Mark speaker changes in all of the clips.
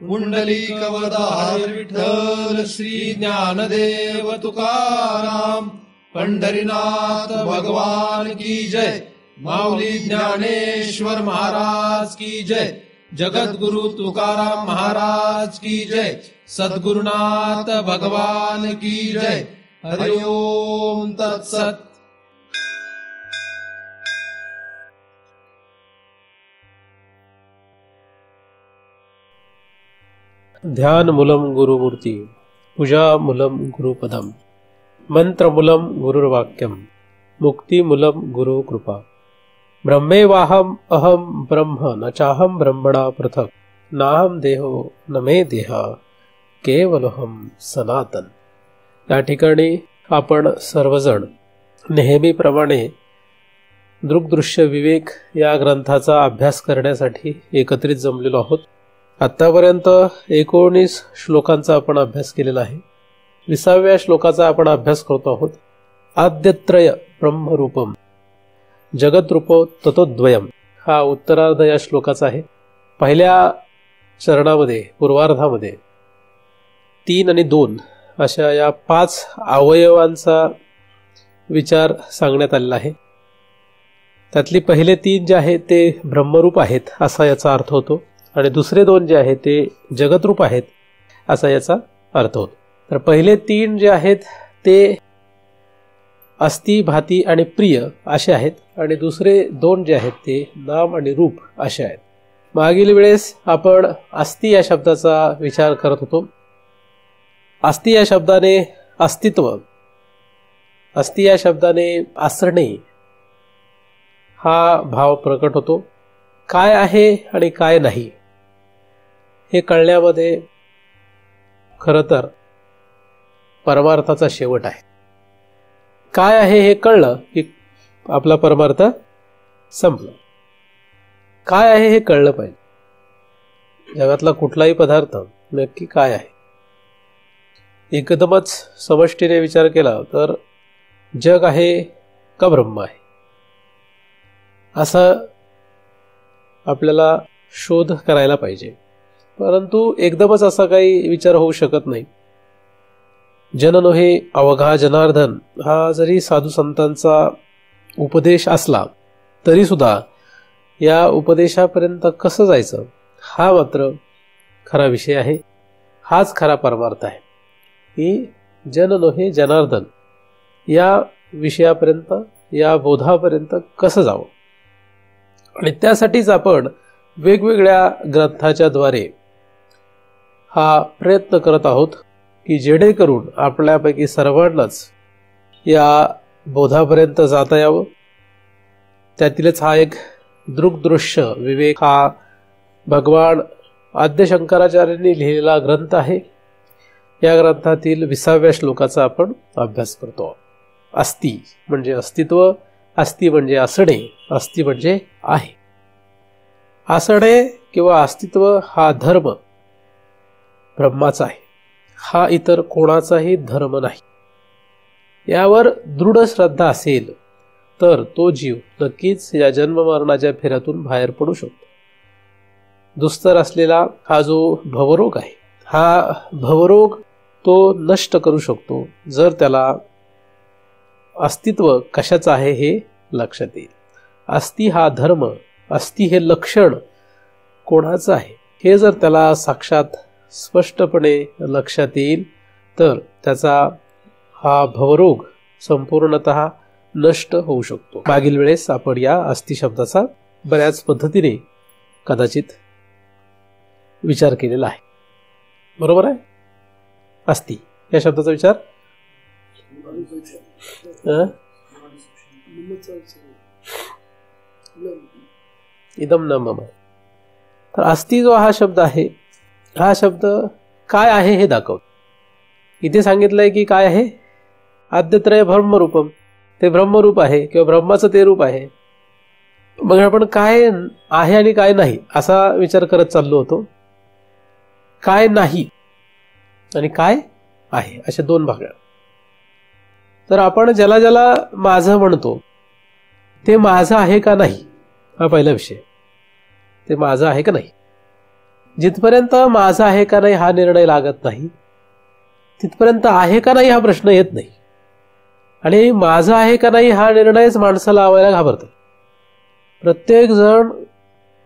Speaker 1: पुंडलिकवरदाहर विठ्ठल श्री ज्ञानदेव तुकाराम. पंढरीनाथ भगवान की जय. माऊली ज्ञानेश्वर महाराज की जय. जगद्गुरु तुकाराम महाराज की जय. सद्गुरुनाथ भगवान की जय. हरि ओम तत्सत.
Speaker 2: ध्यान मूलम गुरुमूर्ती, पूजा मूलम गुरुपदम, मंत्र मूलम गुरुर्वाक्यम, मुक्ती मूलम गुरु कृपा. ब्रह्मेवाहम अहम ब्रह्म न चाहम ब्रह्मणा पृथक, नाहम देहो न मे देह केवलहम सनातन. या ठिकाणी आपण सर्वजण नेहमीप्रमाणे दृग्दृश्य विवेक या ग्रंथाचा अभ्यास करण्यासाठी एकत्रित जमलेलो आहोत. आतापर्यंत 19 श्लोकांचा आपण अभ्यास केलेला आहे. 20व्या श्लोकाचा आपण अभ्यास करतो आहोत. आद्यत्रय ब्रह्मरूपम जगद्रूपो ततोद्वयम हा उत्तरार्ध या श्लोकाचा आहे. पहिल्या चरणामध्ये पूर्वार्धामध्ये 3 आणि 2 अशा या 5 अवयवांचा विचार सांगण्यात आलेला आहे. त्यातली पहिले 3 जे आहेत ते ब्रह्मरूप आहेत असा याचा अर्थ होतो आणि दुसरे 2 जे आहेत ते जगद्रूप आहेत असा याचा अर्थ होतो. तर पहिले 3 जे आहेत ते अस्ति, भाती आणि प्रिय असे आहेत आणि दुसरे 2 जे आहेत ते नाम आणि रूप असे आहेत. मागील वेळेस आपण अस्ति या शब्दाचा विचार करत होतो. अस्ति या शब्दाने अस्तित्व, अस्ति या शब्दाने असणे हा भाव प्रकट होतो. काय आहे आणि काय नाही हे कळण्यामध्ये खरं तर परमार्थाचा शेवट आहे. काय आहे हे कळलं की आपला परमार्थ संपला. काय आहे हे कळलं पाहिजे. जगातला कुठलाही पदार्थ नक्की काय आहे. एकदमच समष्टीने विचार केला तर जग आहे का ब्रह्म आहे असा आपल्याला शोध करायला पाहिजे. परंतु एकदमच असा काही विचार होऊ शकत नाही. जन नोहे अवघा जनार्दन हा जरी साधू संतांचा उपदेश असला तरी सुद्धा या उपदेशापर्यंत कसं जायचं हा मात्र खरा विषय आहे. हाच खरा परमार्थ आहे की जन नोहे जनार्दन या विषयापर्यंत, या बोधापर्यंत कसं जावं. आणि त्यासाठीच आपण वेगवेगळ्या ग्रंथाच्या द्वारे हा प्रयत्न करत आहोत की जेणेकरून आपल्यापैकी सर्वांनाच या बोधापर्यंत जाता यावं. त्यातीलच हा एक दृग्दृश्य विवेक हा भगवान आद्य शंकराचार्यांनी लिहिलेला ग्रंथ आहे. या ग्रंथातील 20व्या श्लोकाचा आपण अभ्यास करतो. अस्ति म्हणजे अस्तित्व, अस्ति म्हणजे असणे, अस्ति म्हणजे आहे. असणे किंवा अस्तित्व हा धर्म ब्रह्माचा आहे. हा इतर कोणाचाही धर्म नाही. यावर दृढ श्रद्धा असेल तर तो जीव नक्कीच या जन्ममरणाच्या फेऱ्यातून बाहेर पडू शकतो. दुस्तर असलेला हा जो भवरोग आहे, हा भवरोग तो नष्ट करू शकतो जर त्याला अस्तित्व कशाचं आहे हे लक्षात येईल. अस्ति हा धर्म, अस्ति हे लक्षण कोणाचं आहे हे जर त्याला साक्षात स्पष्टपणे लक्षात येईल तर त्याचा हा भवरोग संपूर्णतः नष्ट होऊ शकतो. मागील वेळेस आपण या अस्ति शब्दाचा बऱ्याच पद्धतीने कदाचित विचार केलेला आहे. बरोबर आहे. अस्ति या शब्दाचा विचार इदम न मम. तर अस्ति जो हा शब्द आहे हा शब्द काय आहे हे दाखवतो. इथे सांगितलंय की काय आहे. आद्यत्रय ब्रह्मरूपम, ते ब्रह्मरूप आहे किंवा ब्रह्माचं ते रूप आहे. मग आपण काय आहे आणि काय नाही असा विचार करत चाललो होतो. काय नाही आणि काय आहे अशा 2 भाग. तर आपण ज्याला ज्याला माझं म्हणतो ते माझं आहे का नाही हा पहिला विषय. ते माझं आहे का नाही. जिथपर्यंत माझा आहे का नाही हा निर्णय लागत नाही, तिथपर्यंत आहे का नाही हा प्रश्न येत नाही. आणि माझा आहे का नाही हा निर्णयच माणसाला लावायला घाबरतो. प्रत्येक जण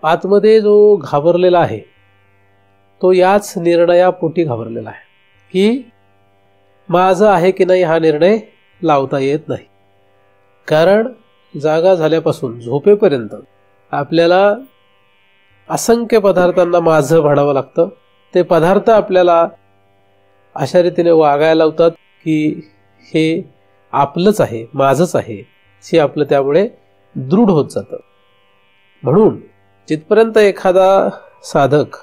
Speaker 2: आतमध्ये जो घाबरलेला आहे तो याच निर्णयापोटी घाबरलेला आहे की माझं आहे की नाही हा निर्णय लावता येत नाही. कारण जागा झाल्यापासून झोपेपर्यंत आपल्याला असंख्य पदार्थांना माझं म्हणावं लागतं. ते पदार्थ आपल्याला अशा रीतीने वागायला लावतात की हे आपलंच आहे, माझंच आहे, हे आपलं त्यामुळे दृढ होत जातं. म्हणून जिथपर्यंत एखादा साधक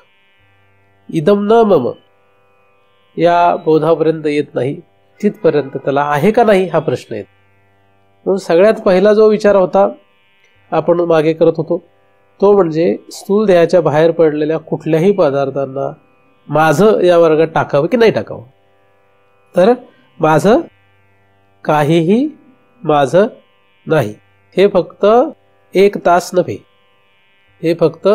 Speaker 2: इदम न मम या बोधापर्यंत येत नाही तिथपर्यंत त्याला आहे का नाही हा प्रश्न येतो. म्हणून सगळ्यात पहिला जो विचार होता आपण मागे करत होतो तो म्हणजे स्थूल देहाच्या बाहेर पडलेल्या कुठल्याही पदार्थांना माझं या वर्गात टाकावं की नाही टाकावं. तर माझं काहीही माझं नाही हे फक्त एक तास नव्हे, हे फक्त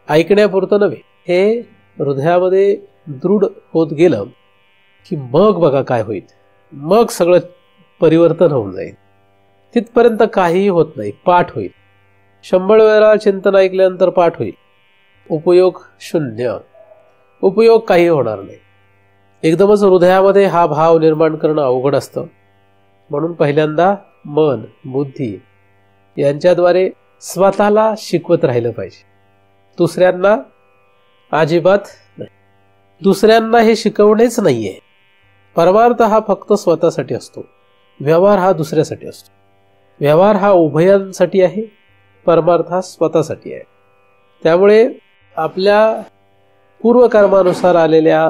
Speaker 2: ऐकण्यापुरतं नव्हे, हे हृदयामध्ये दृढ होत गेलं की मग बघा काय होईल, मग सगळं परिवर्तन होऊन जाईल. तिथपर्यंत काहीही होत नाही, पाठ होईल. 100 वेळा चिंतन ऐकल्यानंतर पाठ होईल, उपयोग शून्य, उपयोग काही होणार नाही. एकदमच हृदयामध्ये हा भाव निर्माण करणं अवघड असतं. म्हणून पहिल्यांदा मन बुद्धी यांच्याद्वारे स्वतःला शिकवत राहिलं पाहिजे, दुसऱ्यांना अजिबात नाही. दुसऱ्यांना हे शिकवणेच नाहीये. परमार्थ हा फक्त स्वतःसाठी असतो, व्यवहार हा दुसऱ्यासाठी असतो. व्यवहार हा उभयांसाठी आहे, परमार्थ हा स्वतःसाठी आहे. त्यामुळे आपल्या पूर्वकर्मानुसार आलेल्या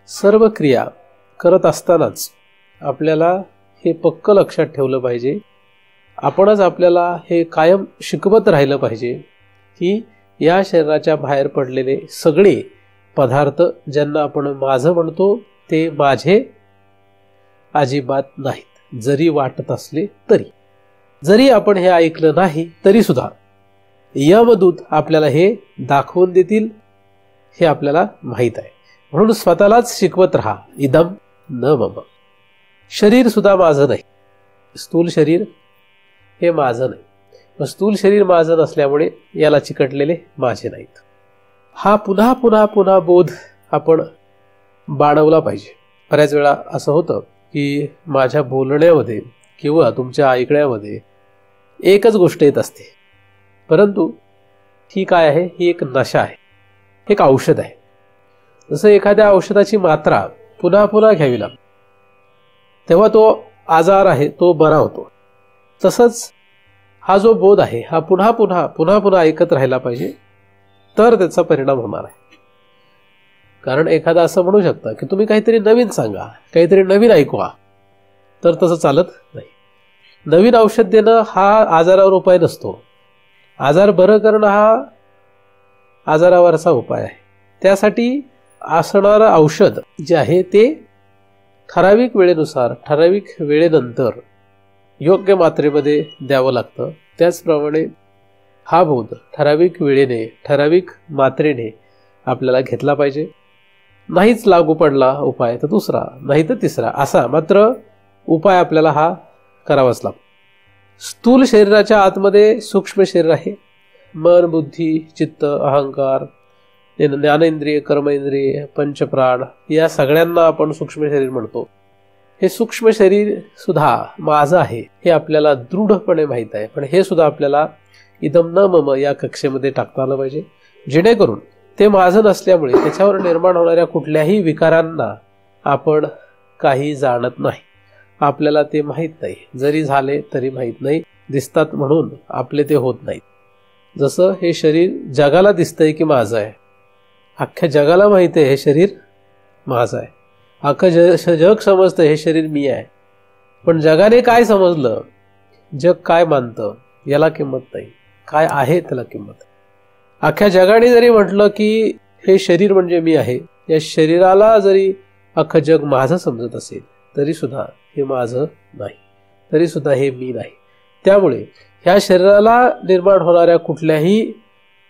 Speaker 2: सर्व क्रिया करत असतानाच आपल्याला हे पक्क लक्षात ठेवलं पाहिजे, आपणच आपल्याला हे कायम शिकवत राहिलं पाहिजे की या शरीराच्या बाहेर पडलेले सगळे पदार्थ ज्यांना आपण माझं म्हणतो ते माझे अजिबात नाहीत. जरी वाटत असले तरी, जरी आपण हे ऐकलं नाही तरी सुद्धा यमदूत आपल्याला हे दाखवून देतील हे आपल्याला माहीत आहे. म्हणून स्वतःलाच शिकवत राहा, इदम न मम. शरीर सुद्धा माझं नाही, स्थूल शरीर हे माझं नाही. स्थूल शरीर माझं नसल्यामुळे याला चिकटलेले माझे नाहीत. हा पुन्हा पुन्हा पुन्हा बोध आपण बाळगला पाहिजे. बऱ्याच वेळा असं होतं की माझ्या बोलण्यामध्ये किंवा तुमच्या ऐकण्यामध्ये एकच गोष्ट येत असते, परंतु ही काय आहे, ही एक नशा आहे, एक औषध आहे. जसं एखाद्या औषधाची मात्रा पुन्हा पुन्हा घ्यावी लागते तेव्हा तो आजार आहे तो बरा होतो. तसंच हा जो बोध आहे हा पुन्हा पुन्हा पुन्हा पुन्हा ऐकत राहिला पाहिजे, तर त्याचा परिणाम होणार आहे. कारण एखादा असं म्हणू शकता की तुम्ही काहीतरी नवीन सांगा, काहीतरी नवीन ऐकवा, तर तसं चालत नाही. नवीन औषध देणं हा आजारावर उपाय नसतो. आजार बरं करणं हा आजारावरचा उपाय आहे. त्यासाठी असणारं औषध जे आहे ते ठराविक वेळेनुसार ठराविक वेळेनंतर योग्य मात्रेमध्ये द्यावं लागतं. त्याचप्रमाणे हा बोध ठराविक वेळेने ठराविक मात्रेने आपल्याला घेतला पाहिजे. नाहीच लागू पडला उपाय तर दुसरा, नाही तर तिसरा, असा मात्र उपाय आपल्याला हा करावाच लागतो. स्थूल शरीराच्या आतमध्ये सूक्ष्म शरीर आहे. मन बुद्धी चित्त अहंकार ज्ञानेंद्रिय कर्मेंद्रिय पंचप्राण या सगळ्यांना आपण सूक्ष्म शरीर म्हणतो. हे सूक्ष्म शरीर सुद्धा माझं आहे हे आपल्याला दृढपणे माहीत आहे, पण हे सुद्धा आपल्याला इदम न मम या कक्षेमध्ये टाकता आलं पाहिजे, जेणेकरून ते माझं नसल्यामुळे त्याच्यावर निर्माण होणाऱ्या कुठल्याही विकारांना आपण काही जाणत नाही. आपल्याला ते माहीत नाही, जरी झाले तरी माहीत नाही, दिसतात म्हणून आपले ते होत नाहीत. जसं हे शरीर जगाला दिसतंय की माझं आहे, अख्ख्या जगाला माहिती आहे हे शरीर माझं आहे, अख्खं जग समजतं हे शरीर मी आहे. पण जगाने काय समजलं, जग काय मानतं याला किंमत नाही, काय आहे त्याला किंमत. अख्ख्या जगाने जरी म्हटलं की हे शरीर म्हणजे मी आहे, या शरीराला जरी अख्खं जग माझं समजत असेल तरी सुद्धा हे माझं नाही, तरी सुद्धा हे मी नाही. त्यामुळे ह्या शरीराला निर्माण होणाऱ्या कुठल्याही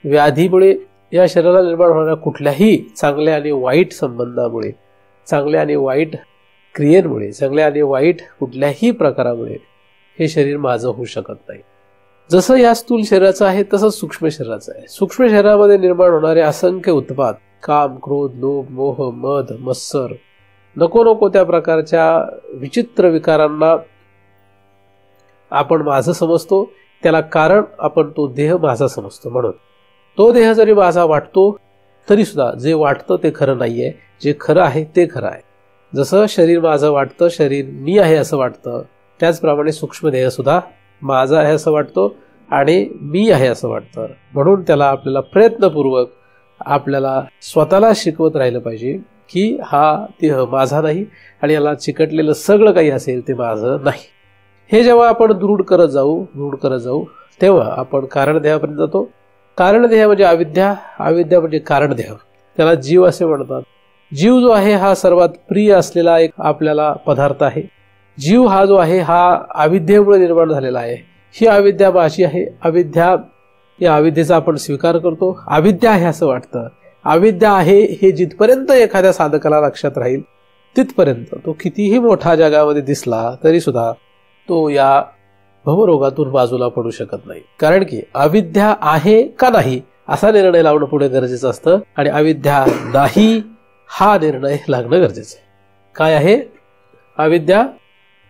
Speaker 2: व्याधीमुळे या शरीराला निर्माण होणाऱ्या कुठल्याही चांगल्या आणि वाईट संबंधामुळे, चांगल्या आणि वाईट क्रियेमुळे, चांगल्या आणि वाईट कुठल्याही प्रकारामुळे हे शरीर माझं होऊ शकत नाही. जसं या स्थूल शरीराचं आहे तसंच सूक्ष्म शरीराचं आहे. सूक्ष्म शरीरामध्ये निर्माण होणारे असंख्य उत्पाद, काम, क्रोध, लोभ, मोह, मद, मत्सर, नको नको त्या प्रकारच्या विचित्र विकारांना आपण माझं समजतो. त्याला कारण आपण तो देह माझा समजतो. म्हणून तो देह जरी माझा वाटतो तरी सुद्धा जे वाटतं ते खरं नाहीये, जे खरं आहे ते खरं आहे. जसं शरीर माझं वाटतं, शरीर मी आहे असं वाटतं, त्याचप्रमाणे सूक्ष्म देह सुद्धा माझा आहे असं वाटतो आणि मी आहे असं वाटतं. म्हणून त्याला आपल्याला प्रयत्नपूर्वक आपल्याला स्वतःला शिकवत राहिलं पाहिजे की हा देह माझा नाही आणि याला चिकटलेलं सगळं काही असेल ते माझं नाही. हे जेव्हा आपण दृढ करत जाऊ तेव्हा आपण कारणदेहापर्यंत जातो. कारणदेह म्हणजे अविद्या, अविद्या म्हणजे कारणदेह, त्याला जीव असे म्हणतात. जीव जो आहे हा सर्वात प्रिय असलेला एक आपल्याला पदार्थ आहे. जीव हा जो आहे हा अविद्येमुळे निर्माण झालेला आहे. ही अविद्या माझी आहे. अविद्या, या अविद्येचा आपण स्वीकार करतो. अविद्या आहे असं वाटतं. अविद्या आहे हे जिथपर्यंत एखाद्या साधकाला लक्षात राहील तिथपर्यंत तो कितीही मोठा जगामध्ये दिसला तरी सुद्धा तो या भवरोगातून बाजूला पडू शकत नाही. कारण की अविद्या आहे का नाही असा निर्णय लावणं पुढे गरजेचं असतं आणि अविद्या नाही हा निर्णय लागणं गरजेचं आहे. काय आहे? अविद्या,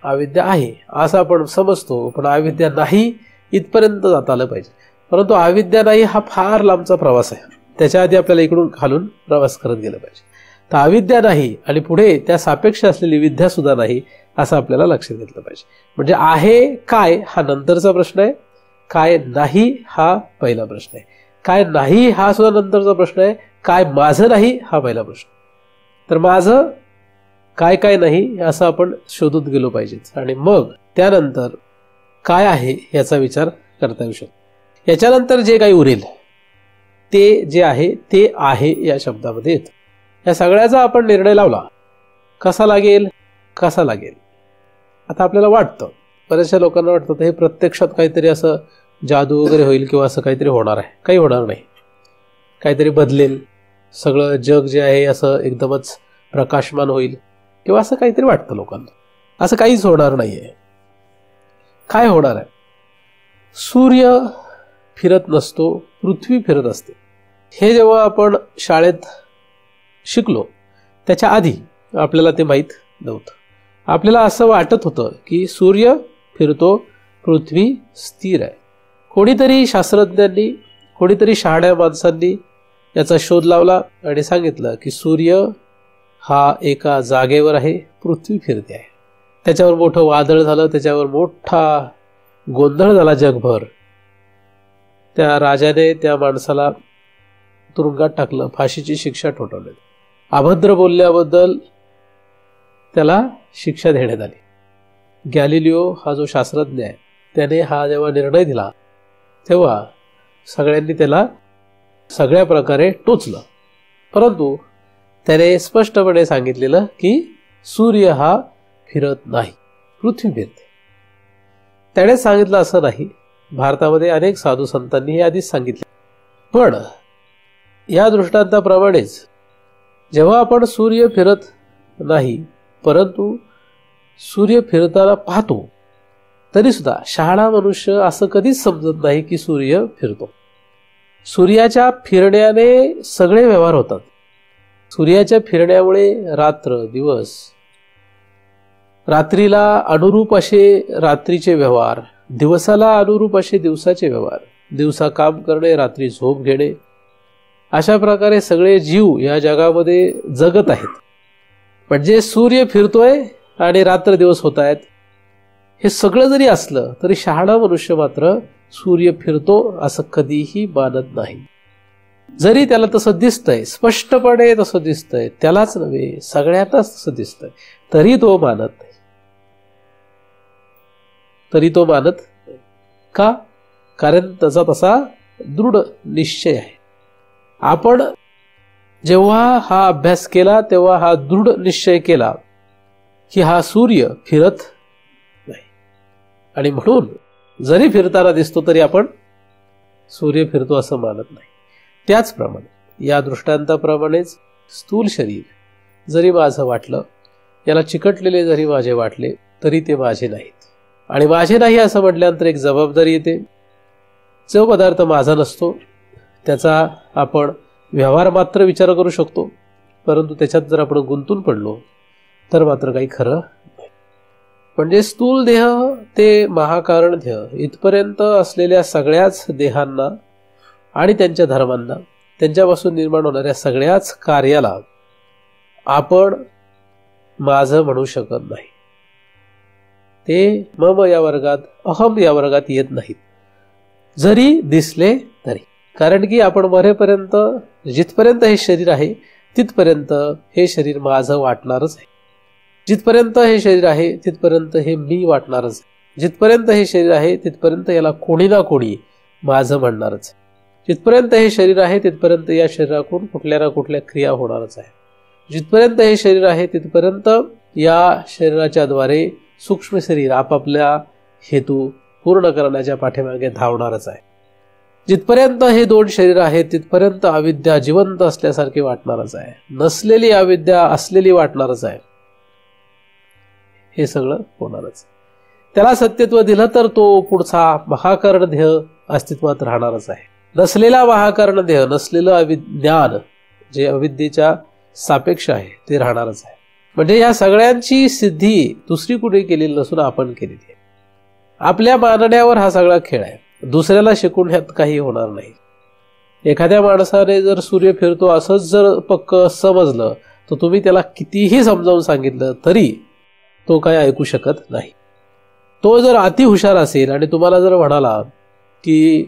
Speaker 2: अविद्या आहे असं आपण समजतो, पण अविद्या नाही इथपर्यंत जाता आलं पाहिजे. परंतु अविद्या नाही हा फार लांबचा प्रवास आहे. त्याच्या आधी आपल्याला इकडून खालून प्रवास करत गेला पाहिजे. तर अविद्या नाही आणि पुढे त्या सापेक्ष असलेली विद्या सुद्धा नाही असं आपल्याला लक्षात घेतलं पाहिजे. म्हणजे आहे काय हा नंतरचा प्रश्न आहे, काय नाही हा पहिला प्रश्न आहे. काय नाही हा सुद्धा नंतरचा प्रश्न आहे, काय माझं नाही हा पहिला प्रश्न. तर माझं काय काय नाही असं आपण शोधत गेलो पाहिजे आणि मग त्यानंतर काय आहे याचा विचार करता येऊ शकतो. याच्यानंतर जे काही उरेल ते जे आहे ते आहे या शब्दामध्ये येतं. या सगळ्याचा आपण निर्णय लावला कसा लागेल. आता आपल्याला वाटतं, बऱ्याचशा लोकांना वाटतं हे प्रत्यक्षात काहीतरी असं जादू वगैरे होईल किंवा असं काहीतरी होणार आहे. काही होणार नाही. काहीतरी बदलेल, सगळं जग जे आहे असं एकदमच प्रकाशमान होईल किंवा असं काहीतरी वाटतं लोकांना. असं काहीच होणार नाहीये. काय होणार आहे? सूर्य फिरत नसतो, पृथ्वी फिरत असते. हे जेव्हा आपण शाळेत शिकलो त्याच्या आधी आपल्याला ते माहीत नव्हतं. आपल्याला असं वाटत होतं की सूर्य फिरतो, पृथ्वी स्थिर आहे. कोणीतरी शास्त्रज्ञांनी, कोणीतरी शहाण्या माणसांनी याचा शोध लावला आणि सांगितलं की सूर्य हा एका जागेवर आहे, पृथ्वी फिरते आहे. त्याच्यावर मोठं वादळ झालं, त्याच्यावर मोठा गोंधळ झाला जगभर. त्या राजाने त्या माणसाला तुरुंगात टाकलं, फाशीची शिक्षा ठोठावली. अभद्र बोलल्याबद्दल त्याला शिक्षा देण्यात आली. गॅलिलिओ हा जो शास्त्रज्ञ आहे त्याने हा जेव्हा निर्णय दिला तेव्हा सगळ्यांनी त्याला सगळ्या प्रकारे टोचलं. परंतु त्याने स्पष्टपणे सांगितलेलं की सूर्य हा फिरत नाही, पृथ्वी फिरते. त्याने सांगितलं असं नाही, भारतामध्ये अनेक साधू संतांनी हे आधीच सांगितले. पण या दृष्टांताप्रमाणेच जेव्हा आपण सूर्य फिरत नाही परंतु सूर्य फिरताना पाहतो तरी सुद्धा शहाणा मनुष्य असं कधीच समजत नाही की सूर्य फिरतो. सूर्याच्या फिरण्याने सगळे व्यवहार होतात. सूर्याच्या फिरण्यामुळे रात्र दिवस, रात्रीला अनुरूप असे रात्रीचे व्यवहार, दिवसाला अनुरूप असे दिवसाचे व्यवहार, दिवसा काम करणे, रात्री झोप घेणे, अशा प्रकारे सगळे जीव या जगामध्ये जगत आहेत. म्हणजे सूर्य फिरतोय आणि रात्र दिवस होत आहेत. हे सगळं जरी असलं तरी शहाणा मनुष्य मात्र सूर्य फिरतो असं कधीही मानत नाही. जरी त्याला तसं दिसतंय, स्पष्टपणे तसं दिसतंय, त्यालाच नव्हे सगळ्यांनाच तसं दिसतंय, तरी तो मानत नाही. का? कारण त्याचा तसा दृढ निश्चय आहे. आपण जेव्हा हा अभ्यास केला तेव्हा हा दृढ निश्चय केला की हा सूर्य फिरत नाही आणि म्हणून जरी फिरताना दिसतो तरी आपण सूर्य फिरतो असं मानत नाही. त्याचप्रमाणे या दृष्टांताप्रमाणेच स्थूल शरीर जरी माझं वाटलं, याला चिकटलेले जरी माझे वाटले, तरी ते माझे नाहीत. आणि माझे नाही असं म्हटल्यानंतर एक जबाबदारी येते. जो पदार्थ माझा नसतो त्याचा आपण व्यवहार मात्र विचार करू शकतो, परंतु त्याच्यात जर आपण गुंतून पडलो तर मात्र काही खरं नाही. म्हणजे स्थूल देह ते महाकारण देह इथपर्यंत असलेल्या सगळ्याच देहांना आणि त्यांच्या धर्मांना, त्यांच्यापासून निर्माण होणाऱ्या सगळ्याच कार्याला आपण माझं म्हणू शकत नाही. ते मम या वर्गात, अहम या वर्गात येत नाहीत, जरी दिसले तरी. कारण की आपण मरेपर्यंत, जिथपर्यंत हे शरीर आहे तिथपर्यंत हे शरीर माझं वाटणारच आहे. जिथपर्यंत हे शरीर आहे तिथपर्यंत हे मी वाटणारच आहे. जिथपर्यंत हे शरीर आहे तिथपर्यंत याला कोणी ना कोणी माझं म्हणणारच आहे. जिथपर्यंत हे शरीर आहे तिथपर्यंत या शरीराकडून कुठल्या ना कुठल्या क्रिया होणारच आहे. जिथपर्यंत हे शरीर आहे तिथपर्यंत या शरीराच्या द्वारे सूक्ष्म शरीर आपापल्या हेतू पूर्ण करण्याच्या पाठीमागे धावणारच आहे. जिथपर्यंत हे दोन शरीर आहेत तिथपर्यंत अविद्या जिवंत असल्यासारखी वाटणारच आहे. नसलेली अविद्या असलेली वाटणारच आहे. हे सगळं होणारच. त्याला सत्यत्व दिलं तर तो पुढचा महाकारण देह अस्तित्वात राहणारच आहे. नसलेला महाकारण देह, नसलेलं ज्ञान जे अविद्येच्या सापेक्ष आहे ते राहणारच आहे. म्हणजे या सगळ्यांची सिद्धी दुसरी कुठे केलेली नसून आपण केलेली आहे. आपल्या मानण्यावर हा सगळा खेळ आहे. दुसऱ्याला शिकून ह्यात काही होणार नाही. एखाद्या माणसाने जर सूर्य फिरतो असंच जर पक्क समजलं तर तुम्ही त्याला कितीही समजावून सांगितलं तरी तो काय ऐकू शकत नाही. तो जर अतिहुशार असेल आणि तुम्हाला जर म्हणाला की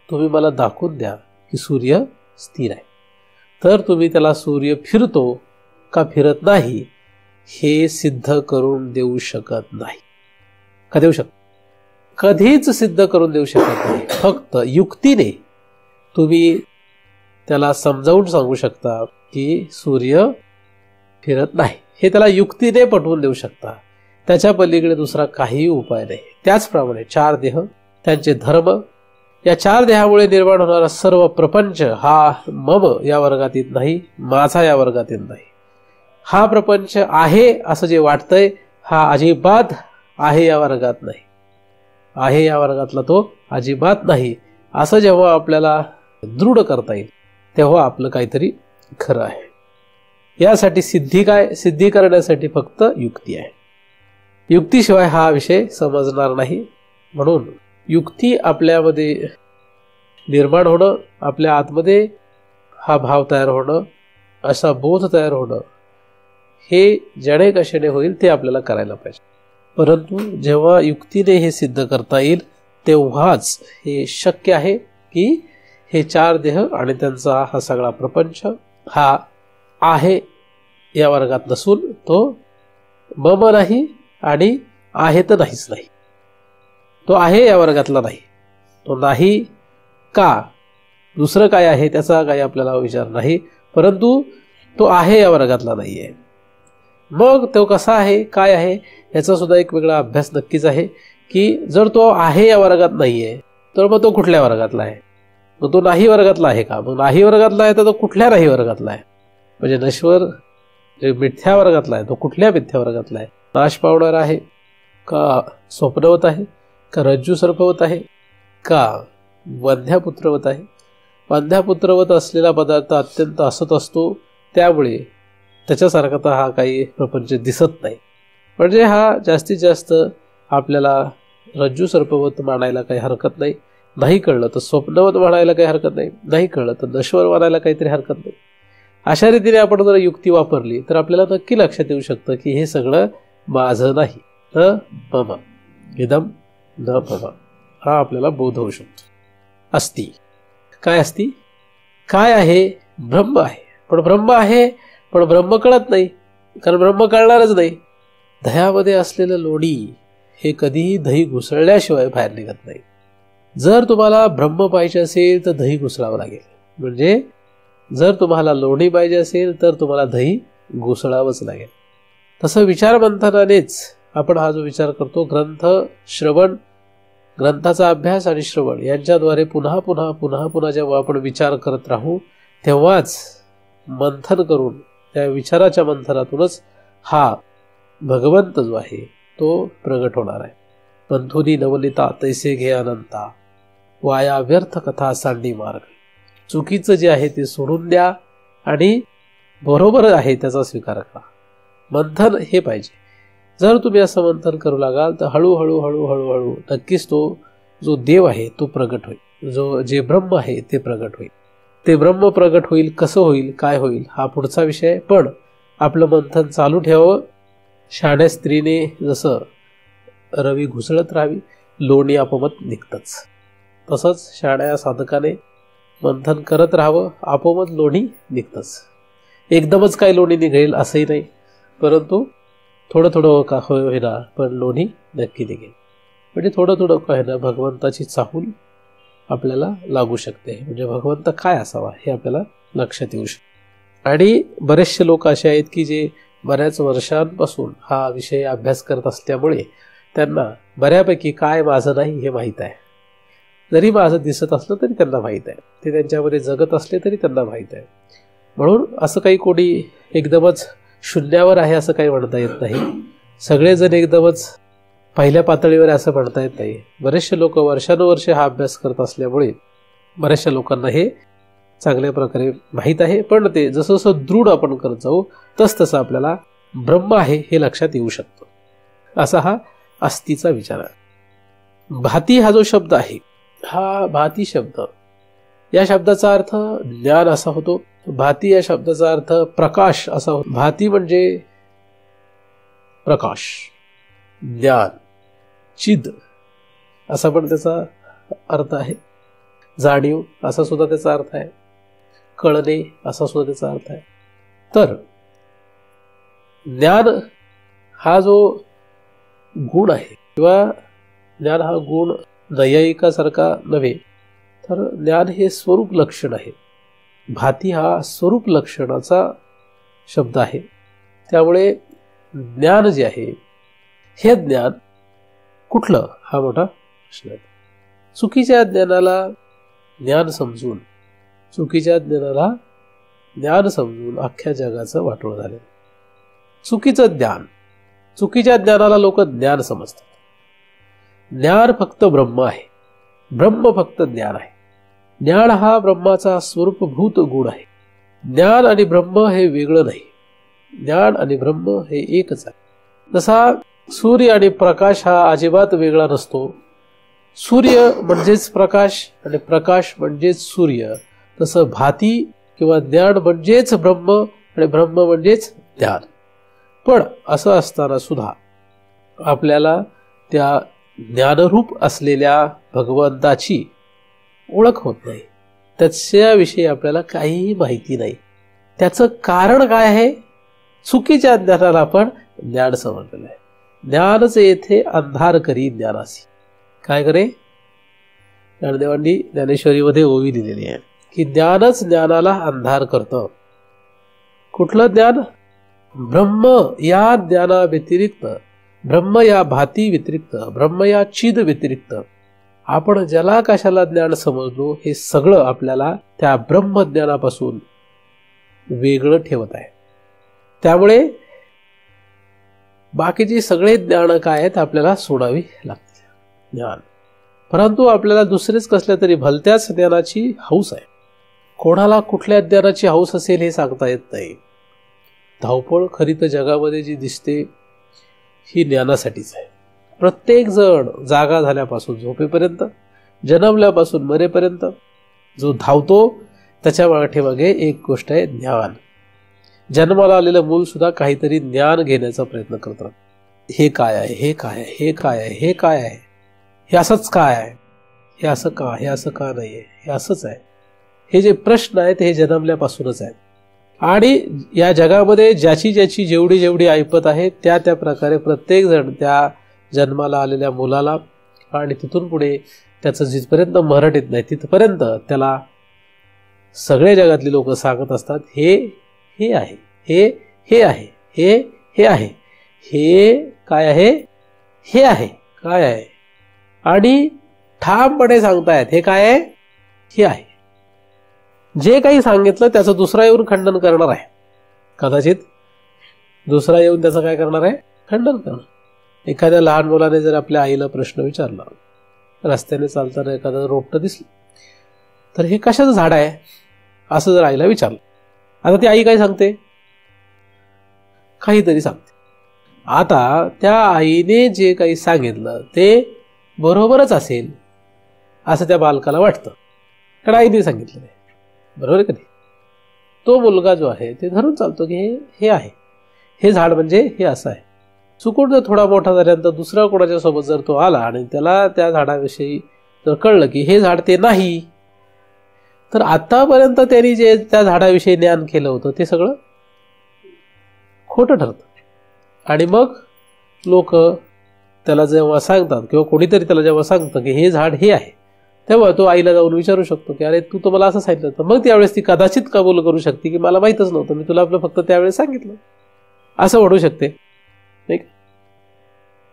Speaker 2: तुम्ही मला दाखवून द्या की सूर्य स्थिर आहे, तर तुम्ही त्याला सूर्य फिरतो का फिरत नाही हे सिद्ध करून देऊ शकत नाही. का देऊ शकत? कधीच सिद्ध करून देऊ शकत नाही. फक्त युक्तीने तुम्ही त्याला समजावून सांगू शकता की सूर्य फिरत नाही, हे त्याला युक्तीने पटवून देऊ शकता. त्याच्या पलीकडे दुसरा काही उपाय नाही. त्याचप्रमाणे चार देह, त्यांचे धर्म, या चार देहामुळे निर्माण होणारा सर्व प्रपंच हा मम या वर्गात येत नाही, माझा या वर्गात येत नाही. हा प्रपंच आहे असं जे वाटतंय हा अजिबात आहे या वर्गात नाही. आहे या वर्गातला तो अजिबात नाही असं जेव्हा आपल्याला दृढ करता येईल तेव्हा आपलं काहीतरी खरं आहे. यासाठी सिद्धी काय? सिद्धी करण्यासाठी फक्त युक्ती आहे. युक्तीशिवाय हा विषय समजणार नाही. म्हणून युक्ती आपल्यामध्ये निर्माण होणं, आपल्या आतमध्ये हा भाव तयार होणं, असा बोध तयार होणं, हे जणे कशाने होईल ते आपल्याला करायला पाहिजे. परंतु जेव्हा युक्तीने हे सिद्ध करता येईल तेव्हाच हे शक्य आहे की हे चार देह आणि त्यांचा हा सगळा प्रपंच हा आहे या वर्गात नसून तो मम नाही आणि आहे तर नाहीच नाही. तो आहे या वर्गातला नाही. तो नाही का? दुसरं काय आहे त्याचा काही आपल्याला विचार नाही, परंतु तो आहे या वर्गातला नाही आहे. मग तो कसा आहे, काय आहे, याचा सुद्धा एक वेगळा अभ्यास नक्कीच आहे. की जर तो आहे या वर्गात नाही आहे तर मग तो कुठल्या वर्गातला आहे? मग तो नाही वर्गातला आहे का? मग नाही वर्गातला आहे तर तो कुठल्या नाही वर्गातला आहे? म्हणजे नश्वर जे मिथ्या वर्गातला आहे तो कुठल्या मिथ्या वर्गातला आहे? नाश पावणार आहे का स्वप्नवत आहे का रज्जू सर्पवत आहे का वंध्यापुत्रवत आहे? वंध्यापुत्रवत असलेला पदार्थ अत्यंत असत असतो, त्यामुळे त्याच्यासारखा तर हा काही प्रपंच दिसत नाही. म्हणजे हा जास्तीत जास्त आपल्याला रज्जू सर्पवत मानायला काही हरकत नाही. नाही कळलं तर स्वप्नवत म्हणायला काही हरकत नाही. नाही कळलं तर नश्वर मानायला काहीतरी हरकत नाही. अशा रीतीने आपण जर युक्ती वापरली तर आपल्याला नक्की लक्षात येऊ शकतं की हे सगळं माझं नाही, न मम इदम न मम, हा आपल्याला बोध होऊ शकतो. अस्ति काय? अस्ति काय आहे? ब्रह्म आहे. पण ब्रह्म आहे पण ब्रह्म कळत नाही, कारण ब्रह्म कळणारच नाही. दह्यामध्ये असलेलं लोणी हे कधीही दही घुसळल्याशिवाय बाहेर निघत नाही. जर तुम्हाला ब्रह्म पाहिजे असेल तर दही घुसळावं लागेल. म्हणजे जर तुम्हाला लोणी पाहिजे असेल तर तुम्हाला दही घुसळावंच लागेल. तसं विचारमंथनानेच आपण हा जो विचार करतो, ग्रंथ श्रवण ग्रंथाचा अभ्यास आणि श्रवण यांच्याद्वारे पुन्हा पुन्हा पुन्हा पुन्हा जेव्हा आपण विचार करत राहू तेव्हाच मंथन करून त्या विचाराच्या मंथनातूनच हा भगवंत जो आहे तो प्रगट होणार आहे. पंथुनी नवलिता तैसे घे अनंता, वाया व्यर्थ कथा सांडी मार्ग. चुकीचं जे आहे ते सोडून द्या आणि बरोबर आहे त्याचा स्वीकार करा. मंथन हे पाहिजे. जर तुम्ही असं मंथन करू लागाल तर हळूहळू हळूहळू हळू नक्कीच तो जो देव आहे तो प्रगट होईल. जे ब्रह्म आहे ते प्रगट होईल. ते ब्रह्म प्रगट होईल, कसं होईल, काय होईल हा पुढचा विषय. पण आपलं मंथन चालू ठेवावं. शहाण्या स्त्रीने जसं रवी घुसळत राहावी, लोणी आपोमत निघतंच, तसंच शहाण्या साधकाने मंथन करत राहावं, आपोमत लोणी निघतंच. एकदमच काय लोणी निघेल असंही नाही, परंतु थोडं थोडं का होईना पण लोणी नक्की निघेल. म्हणजे थोडं थोडं का होईना भगवंताची चाहूल आपल्याला लागू शकते. म्हणजे भगवंत काय असावा हे आपल्याला लक्षात येऊ शकते. आणि बरेचसे लोक असे आहेत की जे बऱ्याच वर्षांपासून हा विषय अभ्यास करत असल्यामुळे त्यांना बऱ्यापैकी काय माझं नाही हे माहीत आहे. जरी माझं दिसत असलं तरी त्यांना माहीत आहे, ते त्यांच्यामध्ये जगत असले तरी त्यांना माहीत आहे. म्हणून असं काही कोणी एकदमच शून्यावर आहे असं काही म्हणता येत नाही. सगळेजण एकदमच पहिल्या पातळीवर असं म्हणता येत नाही. बरेचसे लोक वर्षानुवर्षे हा अभ्यास करत असल्यामुळे बऱ्याचशा लोकांना हे चांगल्या प्रकारे माहीत आहे. पण ते जसं जसं दृढ आपण करत जाऊ तसं आपल्याला ब्रह्म आहे हे लक्षात येऊ शकतं. असा हा अस्तीचा विचार आहे. भाती हा जो शब्द आहे, हा भाती शब्द या शब्दाचा अर्थ ज्ञान असा होतो. भाती या शब्दाचा अर्थ प्रकाश असा होतो. भाती म्हणजे प्रकाश, ज्ञान, चिद असा पण त्याचा अर्थ आहे. जाणीव असा सुद्धा त्याचा अर्थ आहे. कळणे असा सुद्धा त्याचा अर्थ आहे. तर ज्ञान हा जो गुण आहे किंवा ज्ञान हा गुण नैयायिकासारखा नव्हे, तर ज्ञान हे स्वरूप लक्षण आहे. भाती हा स्वरूप लक्षणाचा शब्द आहे. त्यामुळे ज्ञान जे आहे हे ज्ञान कुठलं हा मोठा प्रश्न आहे. चुकीच्या ज्ञानाला ज्ञान समजून, चुकीच्या ज्ञानाला ज्ञान समजून अख्ख्या जगाचं वाटोळ झालं. चुकीचं ज्ञान, चुकीच्या ज्ञानाला लोक ज्ञान समजतात. ज्ञान फक्त ब्रह्म आहे, ब्रह्म फक्त ज्ञान आहे. ज्ञान हा ब्रह्माचा स्वरूपभूत गुण आहे. ज्ञान आणि ब्रह्म हे वेगळं नाही. ज्ञान आणि ब्रह्म हे एकच आहे. जसा सूर्य आणि प्रकाश हा अजिबात वेगळा नसतो, सूर्य म्हणजेच प्रकाश आणि प्रकाश म्हणजेच सूर्य, तसं भाती किंवा ज्ञान म्हणजेच ब्रह्म आणि ब्रह्म म्हणजेच ज्ञान. पण असं असताना सुद्धा आपल्याला त्या ज्ञानरूप असलेल्या भगवंताची ओळख होत नाही. त्याच्याविषयी आपल्याला काहीही माहिती नाही. त्याचं कारण काय आहे? चुकीच्या ज्ञानाला आपण ज्ञान समजलेलं आहे. ज्ञानच येथे अंधार करी ज्ञानासी. काय करे? ज्ञानदेवांनी ज्ञानेश्वरीमध्ये ओवी दिलेली आहे की ज्ञानच ज्ञानाला अंधार करतं. कुठलं ज्ञान? ब्रह्म या ज्ञाना व्यतिरिक्त, ब्रह्म या भाती व्यतिरिक्त, ब्रह्म या चिद व्यतिरिक्त आपण ज्याला कशाला ज्ञान समजलो हे सगळं आपल्याला त्या ब्रह्मज्ञानापासून वेगळं ठेवत आहे. त्यामुळे बाकीची सगळे ज्ञान काय आहेत आपल्याला सोडावी लागतील. ज्ञान परंतु आपल्याला दुसरेच कसल्या तरी भलत्याच ज्ञानाची हौस आहे. कोणाला कुठल्या ज्ञानाची हौस असेल हे सांगता येत नाही. धावपळ खरी तर जगामध्ये जी दिसते ही ज्ञानासाठीच आहे. प्रत्येक जण जागा झाल्यापासून झोपेपर्यंत, जन्मल्यापासून मरेपर्यंत जो धावतो त्याच्या मागे एक गोष्ट आहे ज्ञान. जन्माला आलेलं मूल सुद्धा काहीतरी ज्ञान घेण्याचा प्रयत्न करतात. हे काय आहे, हे काय आहे, हे काय आहे, हे काय आहे, हे असंच काय आहे, हे असं का, हे असं का नाही आहे, हे असंच आहे. हे जे प्रश्न आहेत हे जन्मल्यापासूनच आहेत. आणि या जगामध्ये ज्याची ज्याची जेवढी जेवढी ऐपत आहे त्या त्या प्रकारे प्रत्येक जण त्या जन्माला आलेल्या मुलाला आणि तिथून पुढे त्याचं जिथपर्यंत मरट येत नाही तिथपर्यंत त्याला सगळ्या जगातली लोक सांगत असतात हे हे आहे, हे हे आहे, हे हे आहे, हे काय आहे, हे आहे काय आहे. आणि ठामपणे सांगतायत हे काय आहे, हे आहे. जे काही सांगितलं त्याचं दुसरा येऊन खंडन करणार आहे. कदाचित दुसरा येऊन त्याचं काय करणार आहे, खंडन करणार. एखाद्या लहान मुलाने जर आपल्या आईला प्रश्न विचारला, रस्त्याने चालताना एखादं रोपटं दिसलं, तर हे कशाचं झाड आहे असं जर आईला विचारलं, आता ती आई काय सांगते, काहीतरी सांगते. आता त्या आईने जे काही सांगितलं ते बरोबरच असेल असं त्या बालकाला वाटतं, कारण आईने सांगितलं नाही. बरोबर आहे कधी तो मुलगा जो आहे ते धरून चालतो की हे आहे, हे झाड म्हणजे हे असं आहे. चुकून जर थोडा मोठा झाल्यानंतर दुसऱ्या कोणाच्या सोबत जर तो आला आणि त्याला त्या झाडाविषयी जर कळलं की हे झाड ते नाही, तर आतापर्यंत त्यांनी जे त्या झाडाविषयी ज्ञान केलं होतं ते सगळं खोटं ठरतं. आणि मग लोक त्याला जेव्हा सांगतात किंवा कोणीतरी त्याला जेव्हा सांगतं की हे झाड हे आहे, तेव्हा तो आईला जाऊन विचारू शकतो की अरे तू तर मला असं सांगितलं होतं. मग त्यावेळेस ती कदाचित कबूल करू शकते की मला माहीतच नव्हतं, मी तुला आपलं फक्त त्यावेळेस सांगितलं, असं म्हणू शकते. नाही का,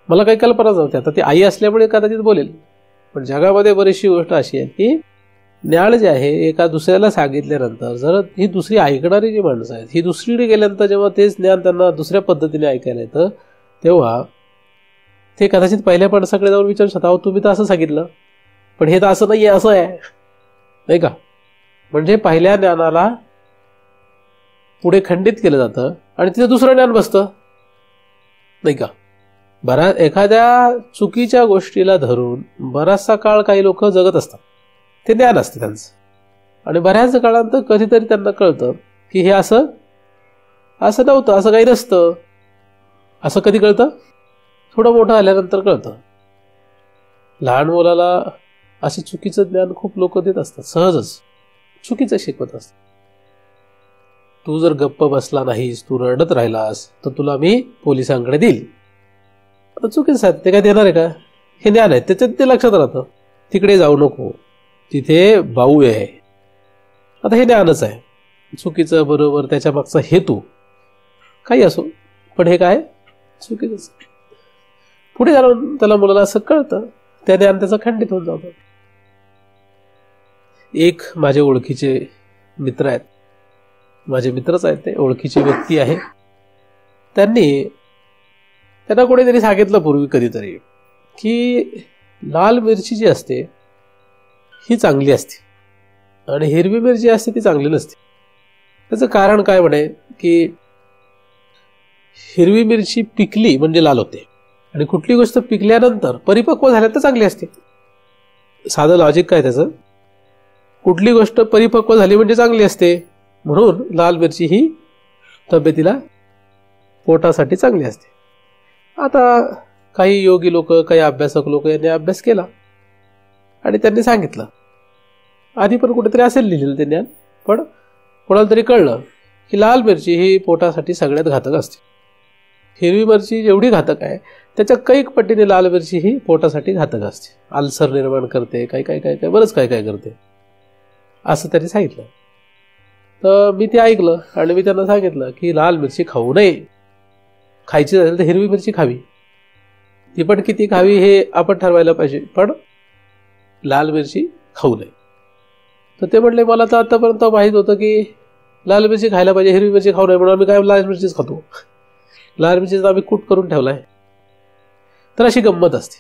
Speaker 2: मला काही कल्पना नव्हती. आता ती आई असल्यामुळे कदाचित बोलेल, पण जगामध्ये बरीचशी गोष्ट अशी आहे की ज्ञान जे आहे एका दुसऱ्याला सांगितल्यानंतर जर ही दुसरी ऐकणारी जी माणसं आहेत ही दुसरीकडे गेल्यानंतर जेव्हा तेच ज्ञान त्यांना दुसऱ्या पद्धतीने ऐकायला येतं, तेव्हा ते कदाचित पहिल्या माणसाकडे जाऊन विचारू शकतात, अहो तुम्ही तर असं सांगितलं, पण हे तर असं नाही आहे, असं आहे. नाही का, म्हणजे पहिल्या ज्ञानाला पुढे खंडित केलं जातं आणि तिथे दुसरं ज्ञान बसतं. नाही का, एखाद्या चुकीच्या गोष्टीला धरून बराचसा काळ काही लोक जगत असतात, ते ज्ञान असतं त्यांचं, आणि बऱ्याच काळानंतर कधीतरी त्यांना कळतं की हे असं असं नव्हतं, असं काही नसतं. असं कधी कळतं, थोडं मोठं झाल्यानंतर कळतं. लहान मुलाला असे चुकीचं ज्ञान खूप लोक देत असतात, सहजच चुकीचं शिकवत असतात. तू जर गप्प बसला नाहीस, तू रडत राहिलास, तर तुला मी पोलिसांकडे देईल. आता चुकीचं आहे, ते काय देणार आहे का, हे ज्ञान आहे, त्याच्यात ते लक्षात राहतं. तिकडे जाऊ नको, तिथे बाऊ आहे. आता हे ज्ञानच आहे, चुकीचं बरोबर त्याच्या मागचा हेतू काही असो, पण हे काय चुकीचंच. पुढे जाऊन त्याला मुलाला असं कळतं, त्या ज्ञान त्याचं खंडित होऊन जातं. एक माझे ओळखीचे मित्र आहेत, माझे मित्रच आहेत ते, ओळखीची व्यक्ती आहे. त्यांना कोणीतरी सांगितलं पूर्वी कधीतरी की लाल मिरची जी असते ही चांगली असते आणि हिरवी मिरची असते ती चांगली नसते. त्याचं कारण काय म्हणे की हिरवी मिरची पिकली म्हणजे लाल होते आणि कुठली गोष्ट पिकल्यानंतर परिपक्व झाल्यानंतर चांगली असते. साधं लॉजिक काय त्याचं, कुठली गोष्ट परिपक्व झाली म्हणजे चांगली असते, म्हणून लाल मिरची ही तब्येतीला पोटासाठी चांगली असते. आता काही योगी लोक, काही अभ्यासक लोक यांनी अभ्यास केला आणि त्यांनी सांगितलं, आधी पण कुठेतरी असेल लिहिलेलं ते ज्ञान, पण कोणाला तरी कळलं की लाल मिरची ही पोटासाठी सगळ्यात घातक असते. हिरवी मिरची जेवढी घातक आहे त्याच्या कैक पटीने लाल मिरची ही पोटासाठी घातक असते, अल्सर निर्माण करते, काय काय काय काय बरंच काय काय करते, असं त्यांनी सांगितलं. तर मी ते ऐकलं आणि मी त्यांना सांगितलं की लाल मिरची खाऊ नये, खायची असेल तर हिरवी मिरची खावी, ती पण किती खावी हे आपण ठरवायला पाहिजे, पण लाल मिरची खाऊ नये. तर ते म्हटले मला तर आतापर्यंत माहीत होतं की लाल मिरची खायला पाहिजे, हिरवी मिरची खाऊ नये, म्हणून आम्ही काय लाल मिरचीच खातो, लाल मिरचीचा आम्ही कूट करून ठेवलाय. तर अशी गंमत असते.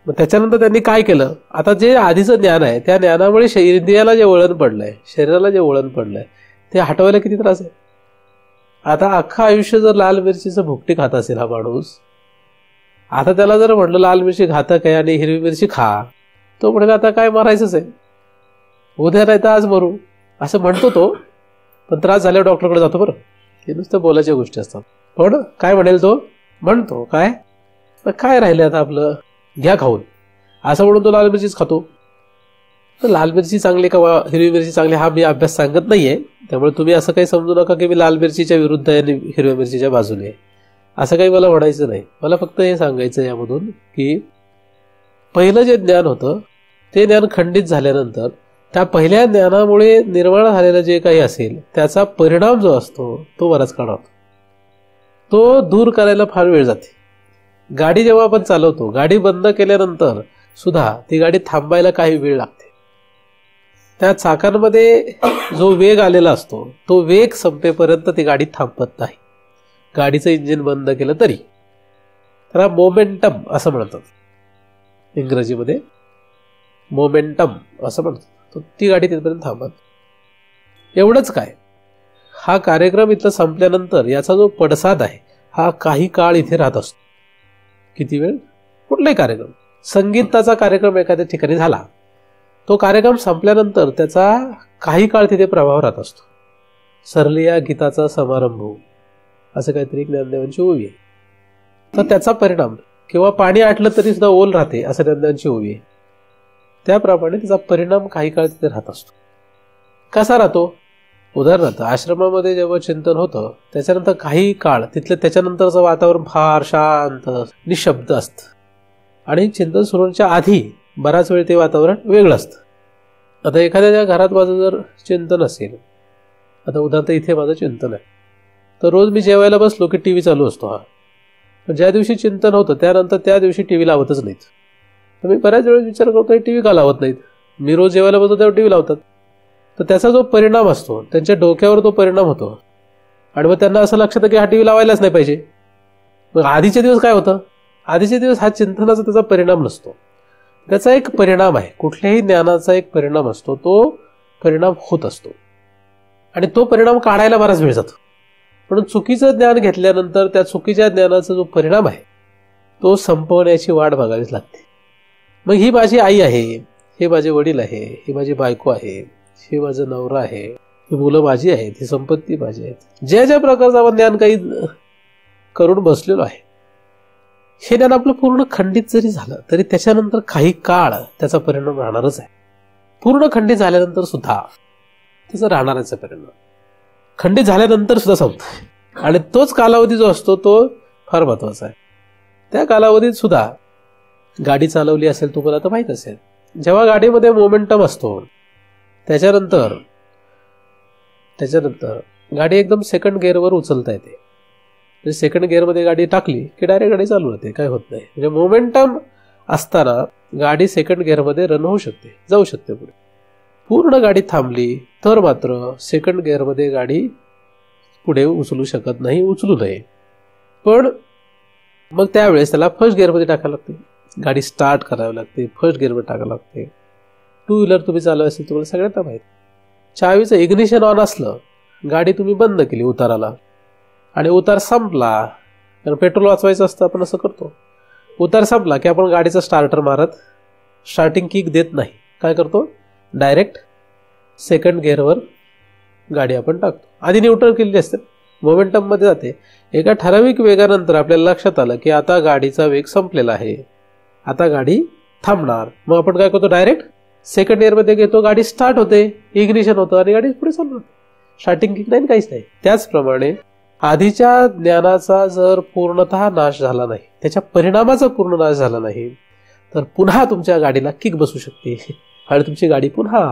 Speaker 2: मग त्याच्यानंतर त्यांनी काय केलं, आता जे आधीचं ज्ञान आहे त्या ज्ञानामुळे शरीराला जे वळण पडलंय, शरीराला जे वळण पडलंय ते हटवायला किती त्रास आहे. आता अख्खं आयुष्य जर लाल मिरचीचं भुकटी खात असेल हा माणूस, आता त्याला जर म्हटलं लाल मिरची घातक आहे आणि हिरवी मिरची खा, तो म्हणे आता काय मरायचंच आहे, उद्या नाही तर आज मरू, असं म्हणतो तो. पण त्रास झाल्यावर डॉक्टरकडे जातो. बरं, हे नुसतं बोलायच्या गोष्टी असतात, पण काय म्हणेल तो म्हणतो काय राहिलं आता आपलं, घ्या खाऊन, असं म्हणून तो लाल मिरचीच खातो. तर लाल मिरची चांगली का हिरवी मिरची चांगली हा मी अभ्यास सांगत नाहीये, त्यामुळे तुम्ही असं काही समजू नका की मी लाल मिरचीच्या विरुद्ध आहे आणि हिरव्या मिरचीच्या बाजूने, असं काही मला म्हणायचं नाही. मला फक्त हे सांगायचं यामधून की पहिलं जे ज्ञान होतं ते ज्ञान खंडित झाल्यानंतर त्या पहिल्या ज्ञानामुळे निर्माण झालेलं जे काही असेल त्याचा परिणाम जो असतो तो बराच काळ होतो, तो दूर करायला फार वेळ जाते. गाडी जेव्हा आपण चालवतो, गाडी बंद केल्यानंतर सुद्धा ती गाडी थांबायला काही वेळ लागते. त्या चाकांमध्ये जो वेग आलेला असतो तो वेग संपेपर्यंत ती गाडी थांबत नाही, गाडीचं इंजिन बंद केलं तरी. त्याला मोमेंटम असं म्हणतात, इंग्रजीमध्ये मोमेंटम असं म्हणतात. ती गाडी तिथपर्यंत थांबत. एवढंच काय, हा कार्यक्रम इथं संपल्यानंतर याचा जो पडसाद आहे हा काही काळ इथे राहत असतो. किती वेळ? कुठलाही कार्यक्रम, संगीताचा कार्यक्रम एखाद्या ठिकाणी झाला, तो कार्यक्रम संपल्यानंतर त्याचा काही काळ तिथे प्रभाव राहत असतो. सरलिया गीताचा समारंभ असं काहीतरी ज्ञानदेवांची ओवी आहे. तर त्याचा परिणाम, किंवा पाणी आटलं तरी सुद्धा ओल राहते असं ज्ञानदेवांची ओवी आहे, त्याप्रमाणे त्याचा परिणाम काही काळ तिथे राहत असतो. कसा राहतो? उदाहरणार्थ आश्रमामध्ये जेव्हा चिंतन होतं त्याच्यानंतर काही काळ तिथलं त्याच्यानंतरचं वातावरण फार शांत निशब्द असतं, आणि चिंतन सुरूच्या आधी बराच वेळ ते वातावरण वेगळं असतं. आता एखाद्या घरात माझं जर चिंतन असेल, आता उदाहरणार्थ इथे माझं चिंतन आहे, तर रोज मी जेवायला बसलो की टीव्ही चालू असतो. हा पण ज्या दिवशी चिंतन होतं त्यानंतर त्या दिवशी टीव्ही लावतच नाहीत. तर मी बऱ्याच वेळेस विचार करतो टीव्ही का लावत नाहीत. मी रोज जेवायला बसतो तेव्हा टीव्ही लावतात. तर त्याचा जो परिणाम असतो त्यांच्या डोक्यावर तो परिणाम होतो, आणि मग त्यांना असं लक्षात की हा टीव्ही लावायलाच नाही पाहिजे. मग आधीचे दिवस काय होतं? आधीचे दिवस हा चिंतनाचा त्याचा परिणाम नसतो, त्याचा एक परिणाम आहे. कुठल्याही ज्ञानाचा एक परिणाम असतो, तो परिणाम होत असतो, आणि तो परिणाम काढायला बराच वेळ जातो. पण चुकीचं ज्ञान घेतल्यानंतर त्या चुकीच्या ज्ञानाचा जो परिणाम आहे तो संपवण्याची वाट बघावीच लागते. मग ही माझी आई आहे, हे माझे वडील आहे, ही माझी बायको आहे, हे माझा नवरा आहे, ही मुलं माझी आहेत, ही संपत्ती माझी आहेत. ज्या ज्या प्रकारचं आपण ज्ञान काही करून बसलेलो आहे, हे ज्ञान आपलं पूर्ण खंडित जरी झालं तरी त्याच्यानंतर काही काळ त्याचा परिणाम राहणारच आहे. पूर्ण खंडित झाल्यानंतर सुद्धा त्याचा राहणारच आहे परिणाम. खंडित झाल्यानंतर सुद्धा संपत, आणि तोच कालावधी जो असतो तो फार महत्वाचा आहे. त्या कालावधीत सुद्धा गाडी चालवली असेल तुम्हाला तर माहित असेल, जेव्हा गाडीमध्ये मोमेंटम असतो त्याच्यानंतर गाडी एकदम सेकंड गिअरवर उचलता येते. म्हणजे सेकंड गिअरमध्ये गाडी टाकली की डायरेक्ट गाडी चालू होते, काय होत नाही. म्हणजे मोमेंटम असताना गाडी सेकंड गिअरमध्ये रन होऊ शकते, जाऊ शकते पुढे. पूर्ण गाडी थांबली तर मात्र सेकंड गिअरमध्ये गाडी पुढे उचलू शकत नाही, उचलू नये. पण मग त्यावेळेस त्याला फर्स्ट गिअरमध्ये टाकायला लागते, गाडी स्टार्ट करावी लागते, फर्स्ट गिअरमध्ये टाकायला लागते. टू व्हीलर तुम्ही चालू असेल तुम्हाला सगळ्यांना माहीत, चावीचं इग्निशन ऑन असलं, गाडी तुम्ही बंद केली उताराला, आणि उतार संपला, कारण पेट्रोल वाचवायचं असतं, आपण असं करतो. उतार संपला की आपण गाडीचा स्टार्टर मारत स्टार्टिंग किक देत नाही, काय करतो, डायरेक्ट सेकंड गिअरवर गाडी आपण टाकतो. आधी न्यूट्रल केलेली असते, मोमेंटममध्ये जाते. एका ठराविक वेगानंतर आपल्याला लक्षात आलं की आता गाडीचा वेग संपलेला आहे, आता गाडी थांबणार. मग आपण काय करतो, डायरेक्ट सेकंड गिअरमध्ये घेतो, गाडी स्टार्ट होते, इग्निशन होतं, आणि गाडी पुढे चालू होते. स्टार्टिंग किक नाही, काहीच नाही. त्याचप्रमाणे आधीच्या ज्ञानाचा जर पूर्णतः नाश झाला नाही, त्याच्या परिणामाचा पूर्ण नाश झाला नाही, तर पुन्हा तुमच्या गाडीला किक बसू शकते, आणि तुमची गाडी पुन्हा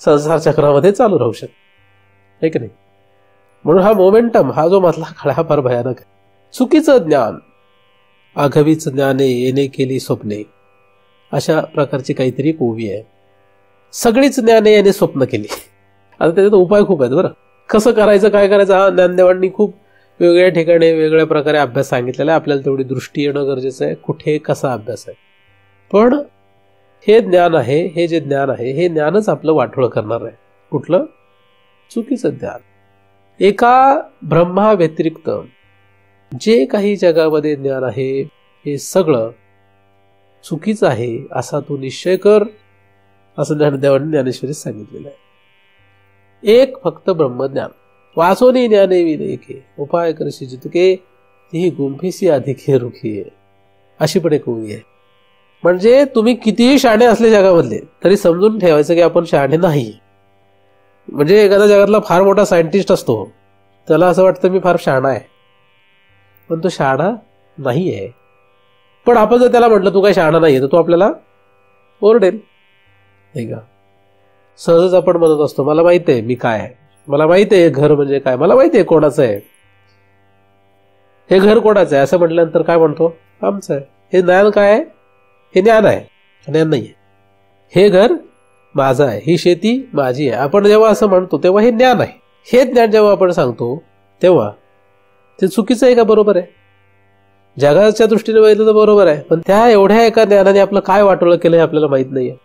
Speaker 2: संसार चक्रामध्ये चालू राहू शकते, है की नाही. म्हणून हा मोमेंटम हा जो मधला काळ हा फार भयानक आहे. चुकीचं ज्ञान, आघवीच ज्ञाने येणे केली स्वप्ने, अशा प्रकारची काहीतरी ओवी आहे. सगळीच ज्ञाने याने स्वप्न केली. आता त्याच्यात उपाय खूप आहेत बरं, कसं करायचं, काय करायचं, हा ज्ञानदेवांनी खूप वेगवेगळ्या ठिकाणी वेगवेगळ्या प्रकारे अभ्यास सांगितलेला आहे. आपल्याला तेवढी दृष्टी येणं गरजेचं आहे, कुठे कसा अभ्यास आहे. पण हे ज्ञान आहे, हे जे ज्ञान आहे हे ज्ञानच आपलं वाटोळं करणार आहे. कुठलं? चुकीचं ज्ञान. एका ब्रह्मा व्यतिरिक्त जे काही जगामध्ये ज्ञान आहे हे सगळं चुकीचं आहे असा तू निश्चय कर, असं ज्ञानदेवांनी ज्ञानेश्वरीत सांगितलेलं आहे. एक फक्त ब्रह्मज्ञान, वाचोनी ज्ञाने विवेके, उपाय करशी जितके ती गुंफीसी अधिके रुखी, अशी पण एक ओवी आहे. म्हणजे तुम्ही कितीही शहाणे असले जगामधले तरी समजून ठेवायचं की आपण शहाणे नाही. म्हणजे एखाद्या जगातला फार मोठा सायंटिस्ट असतो, त्याला असं वाटतं मी फार शहाणा आहे, पण तो शहाणा नाही आहे. पण आपण जर त्याला म्हटलं तू काय शहाणा नाही तर तो आपल्याला ओरडेल, नाही का. सहजच आपण म्हणत असतो मला माहिती आहे मी काय आहे, मला माहिती आहे घर म्हणजे काय, मला माहिती आहे कोणाचं आहे, हे घर कोणाचं आहे असं म्हटल्यानंतर काय म्हणतो, आमचं आहे. हे ज्ञान काय आहे, हे ज्ञान आहे. ज्ञान नाहीये. हे घर माझं आहे, ही शेती माझी आहे, आपण जेव्हा असं म्हणतो तेव्हा हे ज्ञान आहे. हे ज्ञान जेव्हा आपण सांगतो तेव्हा ते चुकीचं आहे का बरोबर आहे? जगाच्या दृष्टीने बघितलं तर बरोबर आहे, पण त्या एवढ्या एका ज्ञानाने आपलं काय वाटोळं केलं हे आपल्याला माहित नाहीये.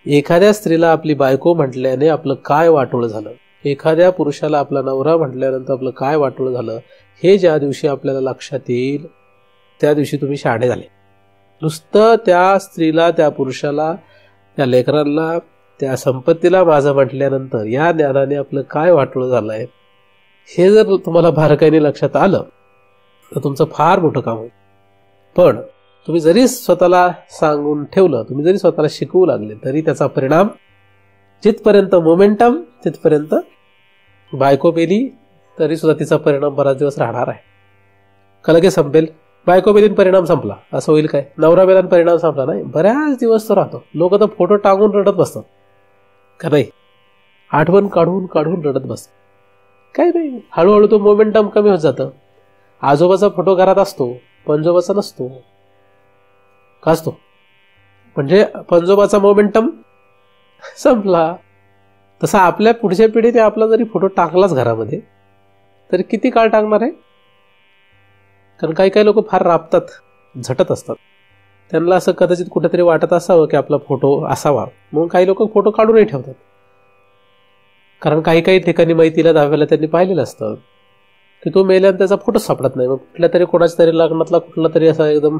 Speaker 2: एखाद्या स्त्रीला आपली बायको म्हटल्याने आपलं काय वाटोळं झालं, एखाद्या पुरुषाला आपला नवरा म्हटल्यानंतर आपलं काय वाटोळं झालं, हे ज्या दिवशी आपल्याला लक्षात येईल त्या दिवशी तुम्ही शहाणे झाले. नुसतं त्या स्त्रीला, त्या पुरुषाला, त्या लेकरांना, त्या संपत्तीला माझं म्हटल्यानंतर या ज्ञानाने आपलं काय वाटोळं झालंय हे जर तुम्हाला बारकाईने लक्षात आलं तर तुमचं फार मोठं काम होईल. पण तुम्ही जरी स्वतःला सांगून ठेवलं, तुम्ही जरी स्वतःला शिकवू लागले, तरी त्याचा परिणाम जिथपर्यंत मोमेंटम तिथपर्यंत, बायको पेली तरी सुद्धा तिचा परिणाम बराच दिवस राहणार आहे. का लगेच संपेल? बायको पेलीन परिणाम संपला असं होईल काय? नवरा बेलान परिणाम संपला नाही, बऱ्याच दिवस तो राहतो. लोक तर फोटो टांगून रडत बसतात का नाही, आठवण काढून काढून रडत बसतात. काय नाही, हळूहळू तो मोमेंटम कमी होत जातं. आजोबाचा फोटो घरात असतो, पंजोबाचा नसतो. का असतो? म्हणजे पंजोबाचा मोमेंटम संपला. तसा आपल्या पुढच्या पिढीने आपला जरी फोटो टाकलाच घरामध्ये तरी किती काळ टाकणार आहे? कारण काही काही लोक फार राबतात, झटत असतात. त्यांना असं कदाचित कुठेतरी वाटत असावं की आपला फोटो असावा, म्हणून काही लोक फोटो काढूनही ठेवतात. कारण काही काही ठिकाणी माहितीला दहाव्याला त्यांनी पाहिलेलं असतं की तो मेल्यानं त्याचा फोटो सापडत नाही. मग कुठल्या तरी कोणाच्या तरी लग्नातला कुठला तरी असा एकदम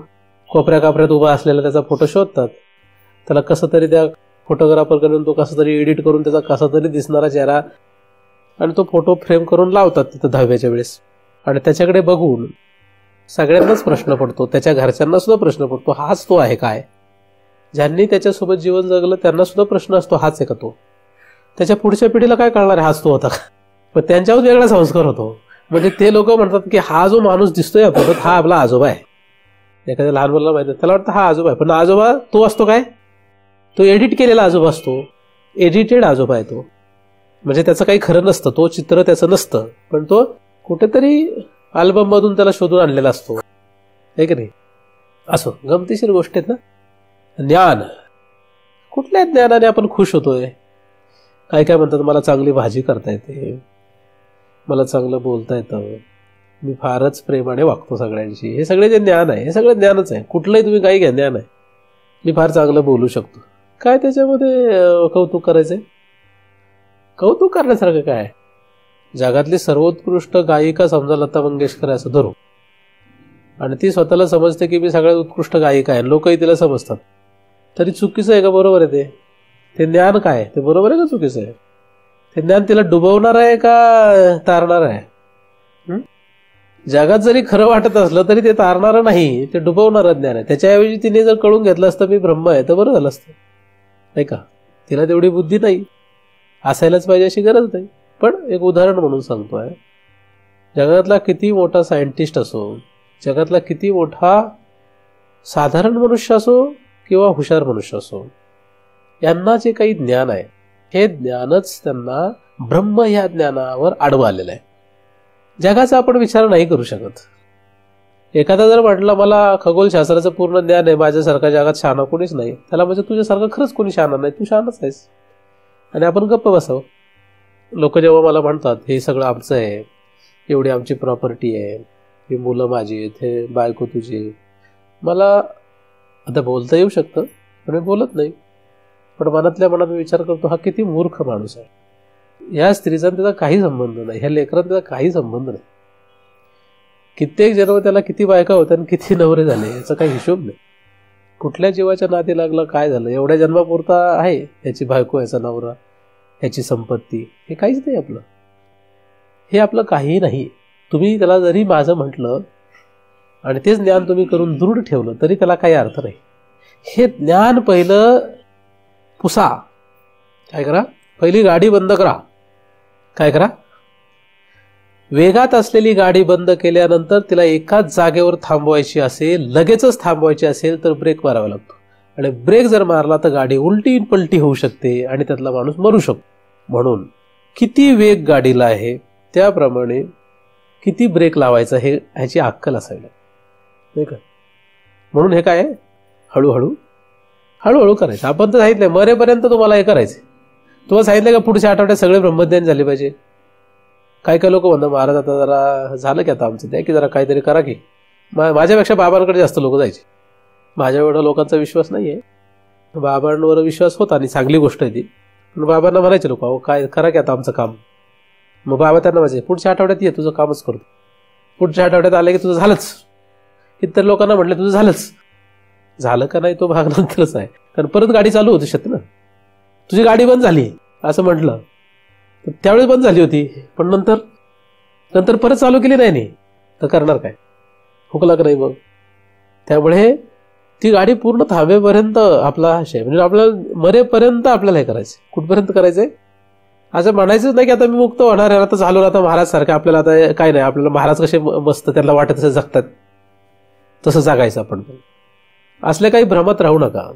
Speaker 2: कोपऱ्या कापऱ्यात उभा असलेला त्याचा फोटो शोधतात. त्याला कसं तरी त्या फोटोग्राफरकडून तो कसं तरी एडिट करून त्याचा कसा तरी दिसणारा चेहरा आणि तो फोटो फ्रेम करून लावतात तिथं दहाव्याच्या वेळेस. आणि त्याच्याकडे बघून सगळ्यांनाच प्रश्न पडतो, त्याच्या घरच्यांना सुद्धा प्रश्न पडतो, हाच तो आहे काय? ज्यांनी त्याच्यासोबत जीवन जगलं त्यांना सुद्धा प्रश्न असतो, हाच आहे का तो? त्याच्या पुढच्या पिढीला काय कळणार आहे हाच तो होता का? पण त्यांच्यावर वेगळा संस्कार होतो. म्हणजे ते लोक म्हणतात की हा जो माणूस दिसतोय आपल्याला हा आपला आजोबा आहे. एखाद्या लहान मुलाला माहिती त्याला वाटतं हा आजोबा आहे, पण आजोबा तो असतो काय? तो एडिट केलेला आजोबा असतो, एडिटेड आजोबा आहे तो. म्हणजे त्याचं काही खरं नसतं, तो चित्र त्याचं नसतं, पण तो कुठेतरी अल्बम मधून त्याला शोधून आणलेला असतो, आहे की नाही? असो गमतीशीर गोष्ट आहेत ना. ज्ञान, कुठल्या ज्ञानाने आपण खुश होतोय? काय काय म्हणतात, मला चांगली भाजी करता येते, मला चांगलं बोलता येतं, मी फारच प्रेमाने वागतो सगळ्यांशी. हे सगळे जे ज्ञान आहे हे सगळं ज्ञानच आहे. कुठलंही तुम्ही काही घ्या, ज्ञान आहे. मी फार चांगलं बोलू शकतो, काय त्याच्यामध्ये कौतुक करायचंय? कौतुक करण्यासारखं काय? जगातली सर्वोत्कृष्ट गायिका समजा लता मंगेशकर असं धरू, आणि ती स्वतःला समजते की मी सगळ्यात उत्कृष्ट गायिका आहे, लोकही तिला समजतात, तरी चुकीचं आहे का बरोबर आहे? ते ज्ञान काय? ते बरोबर आहे का चुकीचं आहे? ते ज्ञान तिला डुबवणार आहे का तारणार आहे? जगात जरी खरं वाटत असलं तरी ते तारणारं नाही, ते डुबवणारं ज्ञान आहे. त्याच्याऐवजी तिने जर कळून घेतलं असतं मी ब्रह्म आहे तर बरं झालं असतं, नाही का? तिला तेवढी बुद्धी नाही, असायलाच पाहिजे अशी गरज नाही. पण एक उदाहरण म्हणून सांगतोय, जगातला किती मोठा सायंटिस्ट असो, जगातला किती मोठा साधारण मनुष्य असो किंवा हुशार मनुष्य असो, यांना जे काही ज्ञान आहे हे ज्ञानच त्यांना ब्रह्म या ज्ञानावर आडवं आलेलं आहे. जगाचा आपण विचार नाही करू शकत. एखादा जर म्हटलं मला खगोलशास्त्राचं पूर्ण ज्ञान आहे, माझ्यासारखा जगात शहाणा कोणीच नाही, त्याला म्हणजे तुझ्यासारखं खरंच कोणी शहाणा नाही, तू शहाणाच आहेस, आणि आपण गप्प बसावं. लोक जेव्हा मला म्हणतात हे सगळं आमचं आहे, एवढी आमची प्रॉपर्टी आहे, ही मुलं माझी आहेत, हे बायको तुझी, मला आता बोलता येऊ शकतं पण मी बोलत नाही. पण मनातल्या मनात मी विचार करतो हा किती मूर्ख माणूस आहे. या स्त्रीचा त्याचा काही संबंध नाही, ह्या लेकरांचा त्याचा काही संबंध नाही. कित्येक जन्म त्याला किती बायका होत्या आणि किती नवरे झाले याचा काही हिशोब नाही. कुठल्या जीवाच्या नादी लागला, काय झालं, एवढ्या जन्मापुरता आहे याची बायको, याचा नवरा, ह्याची संपत्ती, हे काहीच नाही आपलं. हे आपलं काही नाही. तुम्ही त्याला जरी माझं म्हटलं आणि तेच ज्ञान तुम्ही करून दृढ ठेवलं तरी त्याला काही अर्थ नाही. हे ज्ञान पहिलं पुसा. काय करा? पहिली गाडी बंद करा. काय करा? वेगात असलेली गाडी बंद केल्यानंतर तिला एकाच जागेवर थांबवायची असेल, लगेचच थांबवायची असेल तर ब्रेक मारावा लागतो, आणि ब्रेक जर मारला तर गाडी उलटी पलटी होऊ शकते आणि त्यातला माणूस मरू शकतो. म्हणून किती वेग गाडीला आहे त्याप्रमाणे किती ब्रेक लावायचा हे ह्याची अक्कल असायला, नाही का? म्हणून हे काय, हळूहळू हळूहळू करायचं. आपण तर सांगितलंय मरेपर्यंत तुम्हाला हे करायचं. तुम्हाला सांगितलं का पुढच्या आठवड्यात सगळे ब्रह्मज्ञान झाले पाहिजे. काय काय लोक म्हणतात महाराज आता जरा झालं की आता आमचं द्या की जरा काहीतरी करा की. माझ्यापेक्षा बाबांकडे जास्त लोक जायचे. माझ्या एवढा लोकांचा विश्वास नाही आहे. बाबांवर विश्वास होता आणि चांगली गोष्ट आहे ती. पण बाबांना म्हणायचे लोक अहो काय करा की आता आमचं काम. मग बाबा त्यांना म्हणायचे पुढच्या आठवड्यात ये तुझं कामच करतो. पुढच्या आठवड्यात आलं की तुझं झालंच. इतर लोकांना म्हटलं तुझं झालंच. झालं का नाही तो भाग नंतरच आहे. कारण परत गाडी चालू होती शकते ना. तुझी गाडी बंद झाली असं म्हटलं तर त्यावेळेस बंद झाली होती पण नंतर परत चालू केली नाही तर करणार काय. हुकला का नाही मग. त्यामुळे ती गाडी पूर्ण थांबेपर्यंत आपला आशय म्हणजे आपल्याला मरेपर्यंत आपल्याला हे करायचं. कुठपर्यंत करायचंय असं म्हणायचंच नाही की आता मी मुक्त होणार आहे आता झालो आता महाराज सारखं. आपल्याला आता काय नाही आपल्याला महाराज कसे मस्त त्यांना वाटत तसं जगतात तसं जगायचं आपण. असले काही भ्रमात राहू नका.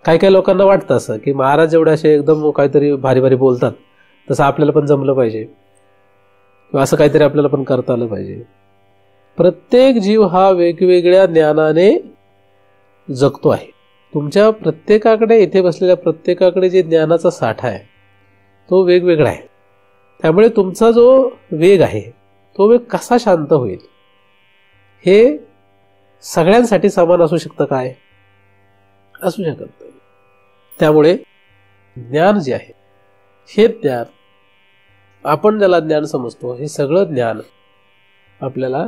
Speaker 2: काही काही लोकांना वाटतं असं की महाराज जेवढे असे एकदम काहीतरी भारी भारी बोलतात तसं आपल्याला पण जमलं पाहिजे किंवा असं काहीतरी आपल्याला पण करता आलं पाहिजे. प्रत्येक जीव हा वेगवेगळ्या ज्ञानाने जगतो आहे. तुमच्या प्रत्येकाकडे इथे बसलेल्या प्रत्येकाकडे जे ज्ञानाचा साठा आहे तो वेगवेगळा आहे. त्यामुळे तुमचा जो वेग आहे तो वेग कसा शांत होईल हे सगळ्यांसाठी समान असू शकतं काय. असू शकत नाही. त्यामुळे ज्ञान जे आहे हे ज्ञान आपण ज्याला ज्ञान समजतो हे सगळं ज्ञान आपल्याला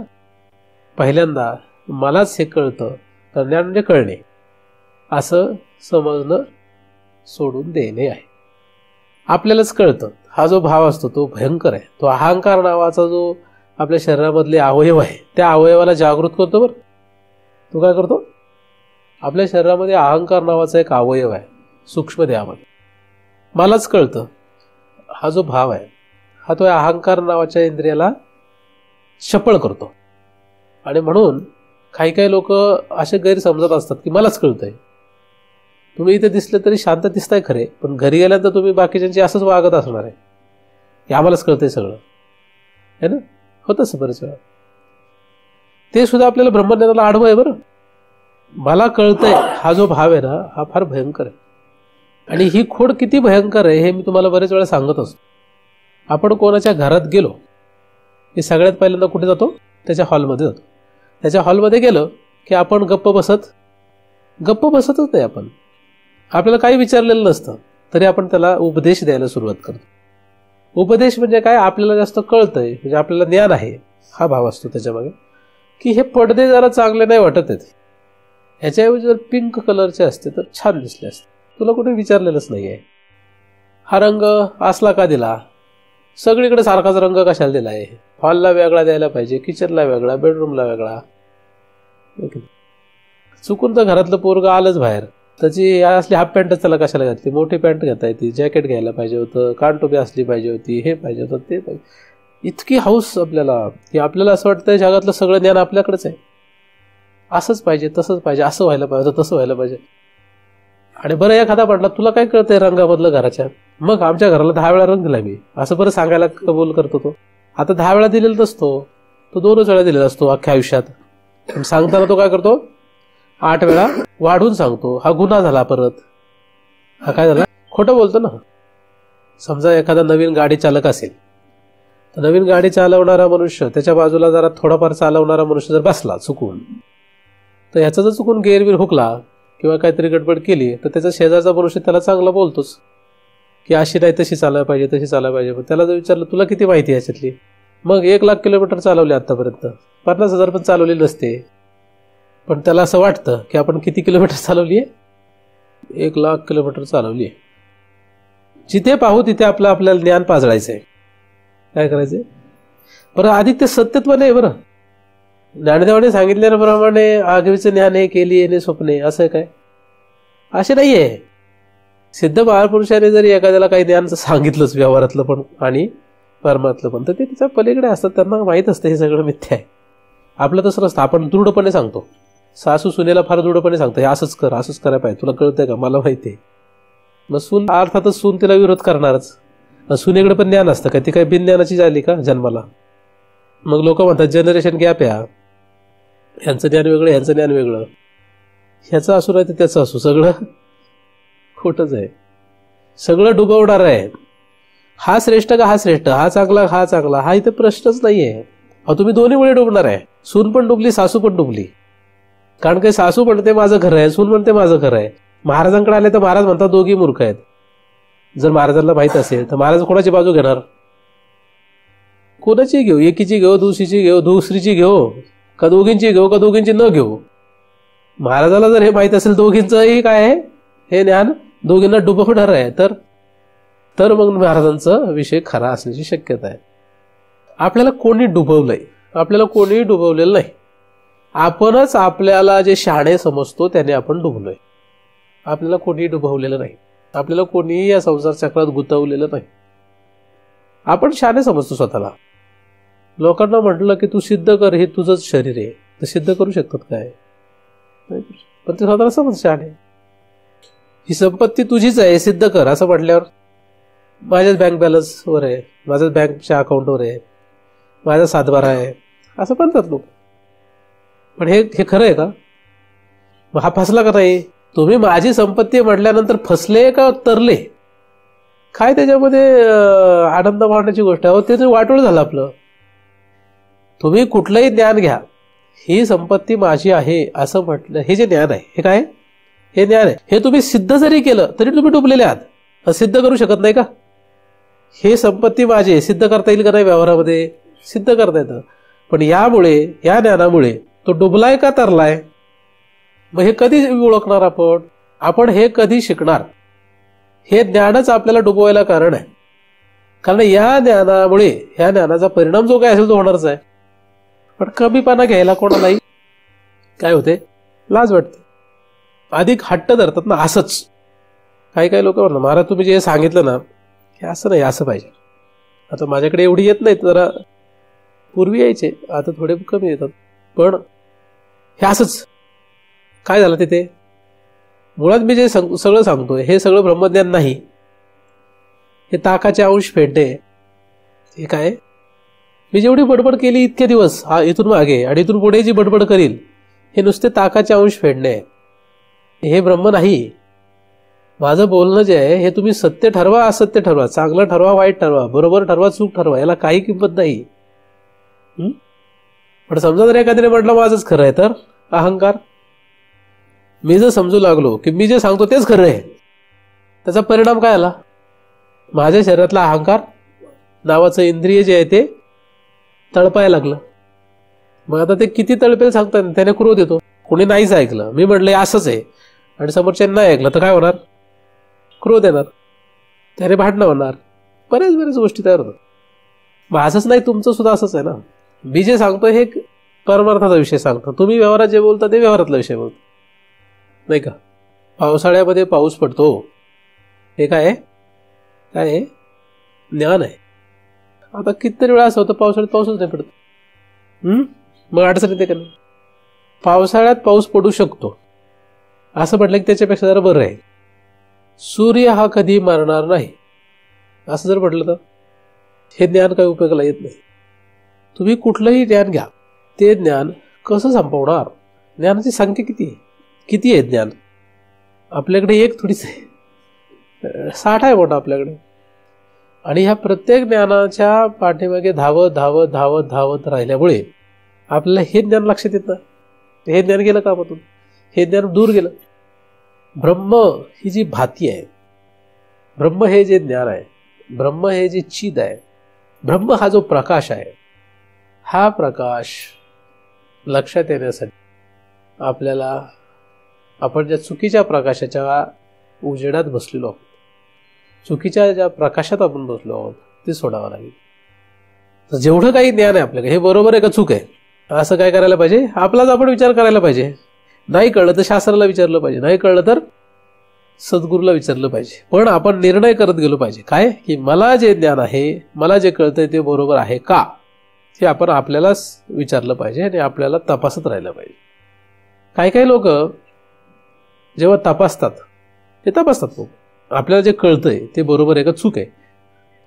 Speaker 2: पहिल्यांदा मलाच हे कळतं तर ज्ञान म्हणजे कळणे असं समजणं सोडून देणे आहे. आपल्यालाच कळतं हा जो भाव असतो तो भयंकर आहे. तो अहंकार नावाचा जो आपल्या शरीरामधले अवयव आहे त्या अवयवाला जागृत करतो. बरं तो काय करतो आपल्या शरीरामध्ये अहंकार नावाचा एक अवयव आहे सूक्ष्म देहामध्ये. मलाच कळतं हा जो भाव आहे हा तो अहंकार नावाच्या इंद्रियाला चपळ करतो. आणि म्हणून काही काही लोक असे गैरसमजत असतात की मलाच कळतंय. तुम्ही इथे दिसले तरी शांत दिसताय खरे पण घरी गेल्यानंतर तुम्ही बाकीच्यांची असंच वागत असणार आहे की आम्हालाच कळतंय सगळं है ना. होत असं बरेच वेळा. ते सुद्धा आपल्याला ब्रह्मज्ञानाला आडवं आहे. बरं मला कळतंय हा जो भाव आहे ना हा फार भयंकर आहे. आणि ही खोड किती भयंकर आहे हे मी तुम्हाला बरेच वेळा सांगत असतो. आपण कोणाच्या घरात गेलो की सगळ्यात पहिल्यांदा कुठे जातो त्याच्या हॉलमध्ये जातो. त्याच्या हॉलमध्ये गेलं की आपण गप्प बसतच नाही. आपण आपल्याला काही विचारलेलं नसतं तरी आपण त्याला उपदेश द्यायला सुरुवात करतो. उपदेश म्हणजे काय आपल्याला जास्त कळतंय म्हणजे आपल्याला ज्ञान आहे हा भाव असतो त्याच्यामागे की हे पडदे जरा चांगले नाही वाटत आहेत. ह्याच्याऐवजी जर पिंक कलरचे असते तर छान दिसले असते. तुला कुठे विचारलेलंच नाही आहे. हा रंग असला का दिला. सगळीकडे सारखाच रंग कशाला दिला आहे. हॉलला वेगळा द्यायला पाहिजे किचनला वेगळा बेडरूमला वेगळा. चुकून तर घरातलं पोरगं आलंच बाहेर त्याची असली हाफ पॅन्टच त्याला कशाला घातली. मोठी पॅन्ट घेता येते जॅकेट घ्यायला पाहिजे होतं कानटोपी असली पाहिजे होती हे पाहिजे होतं ते पाहिजे. इतकी हाऊस आपल्याला की आपल्याला असं वाटतं जगातलं सगळं ज्ञान आपल्याकडेच आहे. असंच पाहिजे तसंच पाहिजे असं व्हायला पाहिजे तसं व्हायला पाहिजे. आणि बरं एखादा म्हटला तुला काय कळतंय रंगामधलं घराच्या. मग आमच्या घराला 10 वेळा रंग दिला मी असं बरं सांगायला कबूल करतो. तो आता 10 वेळा दिलेला नसतो तो 2च वेळा दिलेला असतो अख्ख्या आयुष्यात. पण सांगताना तो काय करतो 8 वेळा वाढून सांगतो. हा गुन्हा झाला. परत हा काय झाला खोटं बोलतो ना. समजा एखादा नवीन गाडी चालक असेल तर नवीन गाडी चालवणारा मनुष्य त्याच्या बाजूला जरा थोडाफार चालवणारा मनुष्य जर बसला चुकून तर ह्याचा जर चुकून गेअरबीर हुकला किंवा काहीतरी गडबड केली तर त्याचा शेजारचा मनुष्य त्याला चांगला बोलतोच की अशी नाही तशी चालायला पाहिजे तशी चालायला पाहिजे. पण त्याला जर विचारलं तुला किती माहिती आहे याच्यातली. मग 1,00,000 किलोमीटर चालवले आतापर्यंत 50,000 पण चालवली नसते. पण त्याला असं वाटतं की आपण किती किलोमीटर चालवली आहे 1,00,000 किलोमीटर चालवली आहे. जिथे पाहू तिथे आपल्याला ज्ञान पाजळायचं आहे. काय करायचंय बरं अधिक ते सत्यत्व नाही. बरं ज्ञानदेवाने सांगितल्याप्रमाणे आगवीचं ज्ञान हे केली येणे स्वप्ने असं काय असे नाहीये. सिद्ध महापुरुषाने जरी एखाद्याला काही ज्ञान सांगितलंच व्यवहारातलं पण आणि परमातलं पण तर ते तिच्या पलीकडे असतात. त्यांना माहीत असतं हे सगळं मिथ्या आहे. आपलं तसं नसतं. आपण दृढपणे सांगतो. सासू सुनेला फार दृढपणे सांगतो हे असंच कर असंच करायला पाहिजे तुला कळतंय का मला माहिती आहे. मग सून अर्थातच सून तिला विरोध करणारच. सुनेकडे पण ज्ञान असतं का ती काही बिनज्ञानाची झाली का जन्माला. मग लोक म्हणतात जनरेशन गॅप या ह्यांचं ज्ञान वेगळं ह्यांचं ज्ञान वेगळं. ह्याचं असू नाही तर त्याचं असू, सगळं खोटंच आहे, सगळं डुबवणार आहे. हा श्रेष्ठ का हा श्रेष्ठ, हा चांगला हा चांगला, हा इथे प्रश्नच नाहीये. तुम्ही दोन्ही वेळे डुबणार आहे. सून पण डुबली, सासू पण डुबली. कारण काही सासू म्हणते माझं खरं आहे, सून म्हणते माझं खरं आहे. महाराजांकडे आले तर महाराज म्हणतात दोघी मूर्ख आहेत. जर महाराजांना माहित असेल तर महाराज कोणाची बाजू घेणार? कोणाची घेऊ? एकीची घेऊ, दुसरीची घेऊ, दुसरीची घेऊ, का दोघींची घेऊ, का दोघींची न घेऊ? महाराजाला जर हे माहित असेल दोघींचंही काय आहे हे ज्ञान दोघींना डुबवणार आहे, तर मग महाराजांचा विषय खरा असण्याची शक्यता आहे. आपल्याला कोणी डुबवलंय? आपल्याला कोणीही डुबवलेलं नाही. आपणच आपल्याला जे शहाणे समजतो त्याने आपण डुबलोय. आपल्याला कोणीही डुबवलेलं नाही. आपल्याला कोणीही या संसार चक्रात गुंतवलेलं नाही. आपण शहाणे समजतो स्वतःला. लोकांना म्हटलं की तू सिद्ध कर, हे तुझंच शरीर आहे, तर सिद्ध करू शकतात काय? पण ते स्वतःला समज शहाणे. ही संपत्ती तुझीच आहे, सिद्ध कर असं म्हटल्यावर माझ्याच बँक बॅलन्सवर आहे, माझ्याच बँकच्या अकाउंटवर आहे, माझा सातबारा आहे असं म्हणतात लोक. पण हे खरं आहे का? मग हा फसला का नाही? तुम्ही माझी संपत्ती म्हटल्यानंतर फसले का तरले? काय त्याच्यामध्ये आनंद मानण्याची गोष्ट आहे? ते वाटोळ झालं आपलं. तुम्ही कुठलंही ज्ञान घ्या, ही संपत्ती माझी आहे असं म्हटलं, हे जे ज्ञान आहे हे काय? हे ज्ञान आहे. हे तुम्ही सिद्ध जरी केलं तरी तुम्ही डुबलेले आहात. सिद्ध करू शकत नाही का? हे संपत्ती माझी आहे सिद्ध करता येईल का नाही? व्यवहारामध्ये सिद्ध करता येतं. पण यामुळे, या ज्ञानामुळे तो डुबलाय का तरलाय? मग हे कधी ओळखणार आपण? आपण हे कधी शिकणार? हे ज्ञानच आपल्याला डुबवायला कारण आहे. कारण या ज्ञानामुळे, ह्या ज्ञानाचा परिणाम जो काय असेल तो होणारच आहे. पण कमीपणा घ्यायला कोणालाही काय होते? लाज वाटते. अधिक हट्ट धरतात ना. असंच काही लोक म्हणतात महाराज तुम्ही जे सांगितलं ना हे असं नाही, असं पाहिजे. आता माझ्याकडे एवढी येत नाहीत, जरा पूर्वी यायचे, आता थोडे कमी येतात. पण हे असंच काय झालं तिथे? मुळात मी जे सगळं सांगतोय हे सगळं ब्रह्मज्ञान नाही. हे ताकाचे अंश फेडणे. हे काय? मी जेवढी बडबड केली इतके दिवस इथून मागे आणि इथून पुढे जी बडबड करील हे नुसते ताकाचे अंश फेडणे. हे ब्रह्म नाही. माझं बोलणं जे आहे हे तुम्ही सत्य ठरवा, असत्य ठरवा, चांगलं ठरवा, वाईट ठरवा, बरोबर ठरवा, चूक ठरवा, याला काही किंमत नाही. पण समजा जर एखाद्याने म्हटलं माझंच खरं आहे तर अहंकार. मी जर समजू लागलो की मी जे सांगतो तेच खरं आहे, त्याचा परिणाम काय आला? माझ्या शरीरातला अहंकार नावाचं इंद्रिय जे आहे ते तळपायला लागलं. मग आता ते किती तळपेल सांगतात, त्याने क्रोध येतो. कोणी नाहीच ऐकलं, मी म्हटलं असंच आहे आणि समोरच्याने नाही ऐकलं तर काय होणार? क्रोध येणार, त्याने भांडणं होणार, बऱ्याच गोष्टी तयार होतात. मग असंच नाही, तुमचं सुद्धा असंच आहे ना. मी जे सांगतो हे परमार्थाचा विषय सांगतो, तुम्ही व्यवहारात जे बोलता ते व्यवहारातला विषय बोलतो, नाही का? पावसाळ्यामध्ये पाऊस पडतो, हे काय आहे? काय आहे? ज्ञान आहे. आता कितीतरी वेळा असं होतं पावसाळ्यात पाऊसच नाही पडत. मग अडचण येते का नाही? पावसाळ्यात पाऊस पडू शकतो असं म्हटलं की त्याच्यापेक्षा जरा बरं आहे. सूर्य हा कधी मरणार नाही असं जर म्हटलं तर हे ज्ञान काही उपयोगाला येत नाही. तुम्ही कुठलंही ज्ञान घ्या, ते ज्ञान कसं संपवणार? ज्ञानाची संख्या किती आहे ज्ञान? आपल्याकडे एक थोडीच आहे, 60 आहे मोठा आपल्याकडे. आणि ह्या प्रत्येक ज्ञानाच्या पाठीमागे धावत राहिल्यामुळे आपल्याला हे ज्ञान लक्षात येत नाही. हे ज्ञान गेलं कामातून, हे ज्ञान दूर गेलं. ब्रह्म ही जी भाती आहे, ब्रह्म हे जे ज्ञान आहे, ब्रह्म हे जे चिद आहे, ब्रह्म हा जो प्रकाश आहे, हा प्रकाश लक्षात येण्यासाठी आपल्याला आपण ज्या चुकीच्या प्रकाशाच्या उजेडात बसलेलो आहोत, चुकीच्या ज्या प्रकाशात आपण बसलो आहोत ते सोडावं लागेल. तर जेवढं काही ज्ञान आहे आपल्याकडे हे बरोबर आहे का चूक आहे असं काय करायला पाहिजे? आपलाच आपण विचार करायला पाहिजे. नाही कळलं तर शास्त्राला विचारलं पाहिजे, नाही कळलं तर सद्गुरूला विचारलं पाहिजे. पण आपण निर्णय करत गेलो पाहिजे काय, की मला जे ज्ञान आहे, मला जे कळतंय ते बरोबर आहे का, हे आपण आपल्यालाच विचारलं पाहिजे आणि आपल्याला तपासत राहिलं पाहिजे. काही लोक जेव्हा तपासतात, ते तपासतात लोक आपल्याला जे कळतंय ते बरोबर आहे का चूक आहे,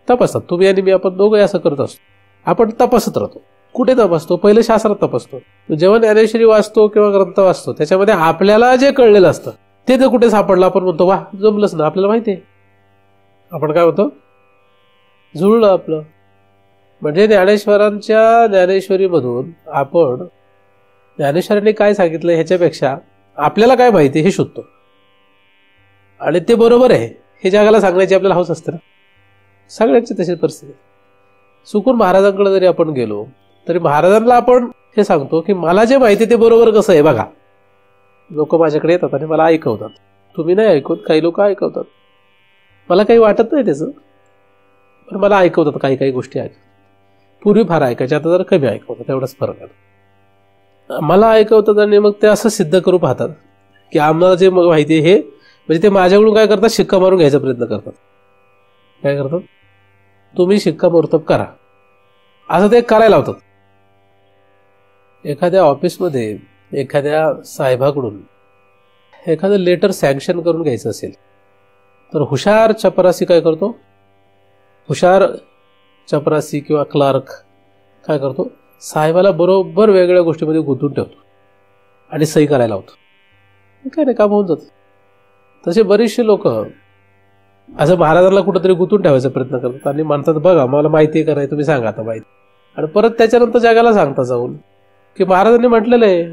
Speaker 2: तपासतात. तुम्ही आणि मी, आपण दोघंही असं करत असतो. आपण तपासत राहतो कुठे तपासतो? पहिले शास्त्रात तपासतो. जेव्हा ज्ञानेश्वरी वाचतो किंवा ग्रंथ वाचतो त्याच्यामध्ये आपल्याला जे कळलेलं असतं ते जर कुठे सापडलं आपण म्हणतो वा जमलंच ना, आपल्याला माहिती आहे. आपण काय होतो? जुळलं आपलं. म्हणजे ज्ञानेश्वरांच्या ज्ञानेश्वरीमधून आपण ज्ञानेश्वरांनी काय सांगितलं ह्याच्यापेक्षा आपल्याला काय माहिती हे शोधतो आणि ते बरोबर आहे हे जगाला सांगण्याची आपल्याला हौस असते ना. सगळ्यांची तशी परिस्थिती. चुकून महाराजांकडे जरी आपण गेलो तरी महाराजांना आपण हे सांगतो की मला जे माहिती ते बरोबर कसं आहे बघा. लोक माझ्याकडे येतात आणि मला ऐकवतात. तुम्ही नाही ऐकवत, काही लोक ऐकवतात. मला काही वाटत नाही त्याचं, पण मला ऐकवतात. काही काही गोष्टी ऐकतात. पूर्वी फार ऐकायचे, आता जर कमी ऐकवतात. एवढाच फरक आहे. मला ऐकवतात आणि मग ते असं सिद्ध करू पाहतात की आम्हाला जे मग माहिती आहे हे म्हणजे ते माझ्याकडून काय करतात? शिक्का मारून घ्यायचा प्रयत्न करतात. काय करतात? तुम्ही शिक्कामोर्तब करा असं ते करायला लावतात. एखाद्या ऑफिसमध्ये एखाद्या साहेबाकडून एखादं लेटर सँक्शन करून घ्यायचं असेल तर हुशार चपरासी काय करतो? हुशार चपरासी किंवा क्लार्क काय करतो? साहेबाला बरोबर वेगळ्या गोष्टीमध्ये गुंतून ठेवतो आणि सही करायला लावतो. काय नाही, काम होऊन जातं. तसे बरेचसे लोक असं महाराजांना कुठंतरी गुंतून ठेवायचा प्रयत्न करतात आणि म्हणतात बघा मला माहिती आहे करायचं, तुम्ही सांगा आता माहिती. आणि परत त्याच्यानंतर जगाला सांगता जाऊन की महाराजांनी म्हटलेलं आहे,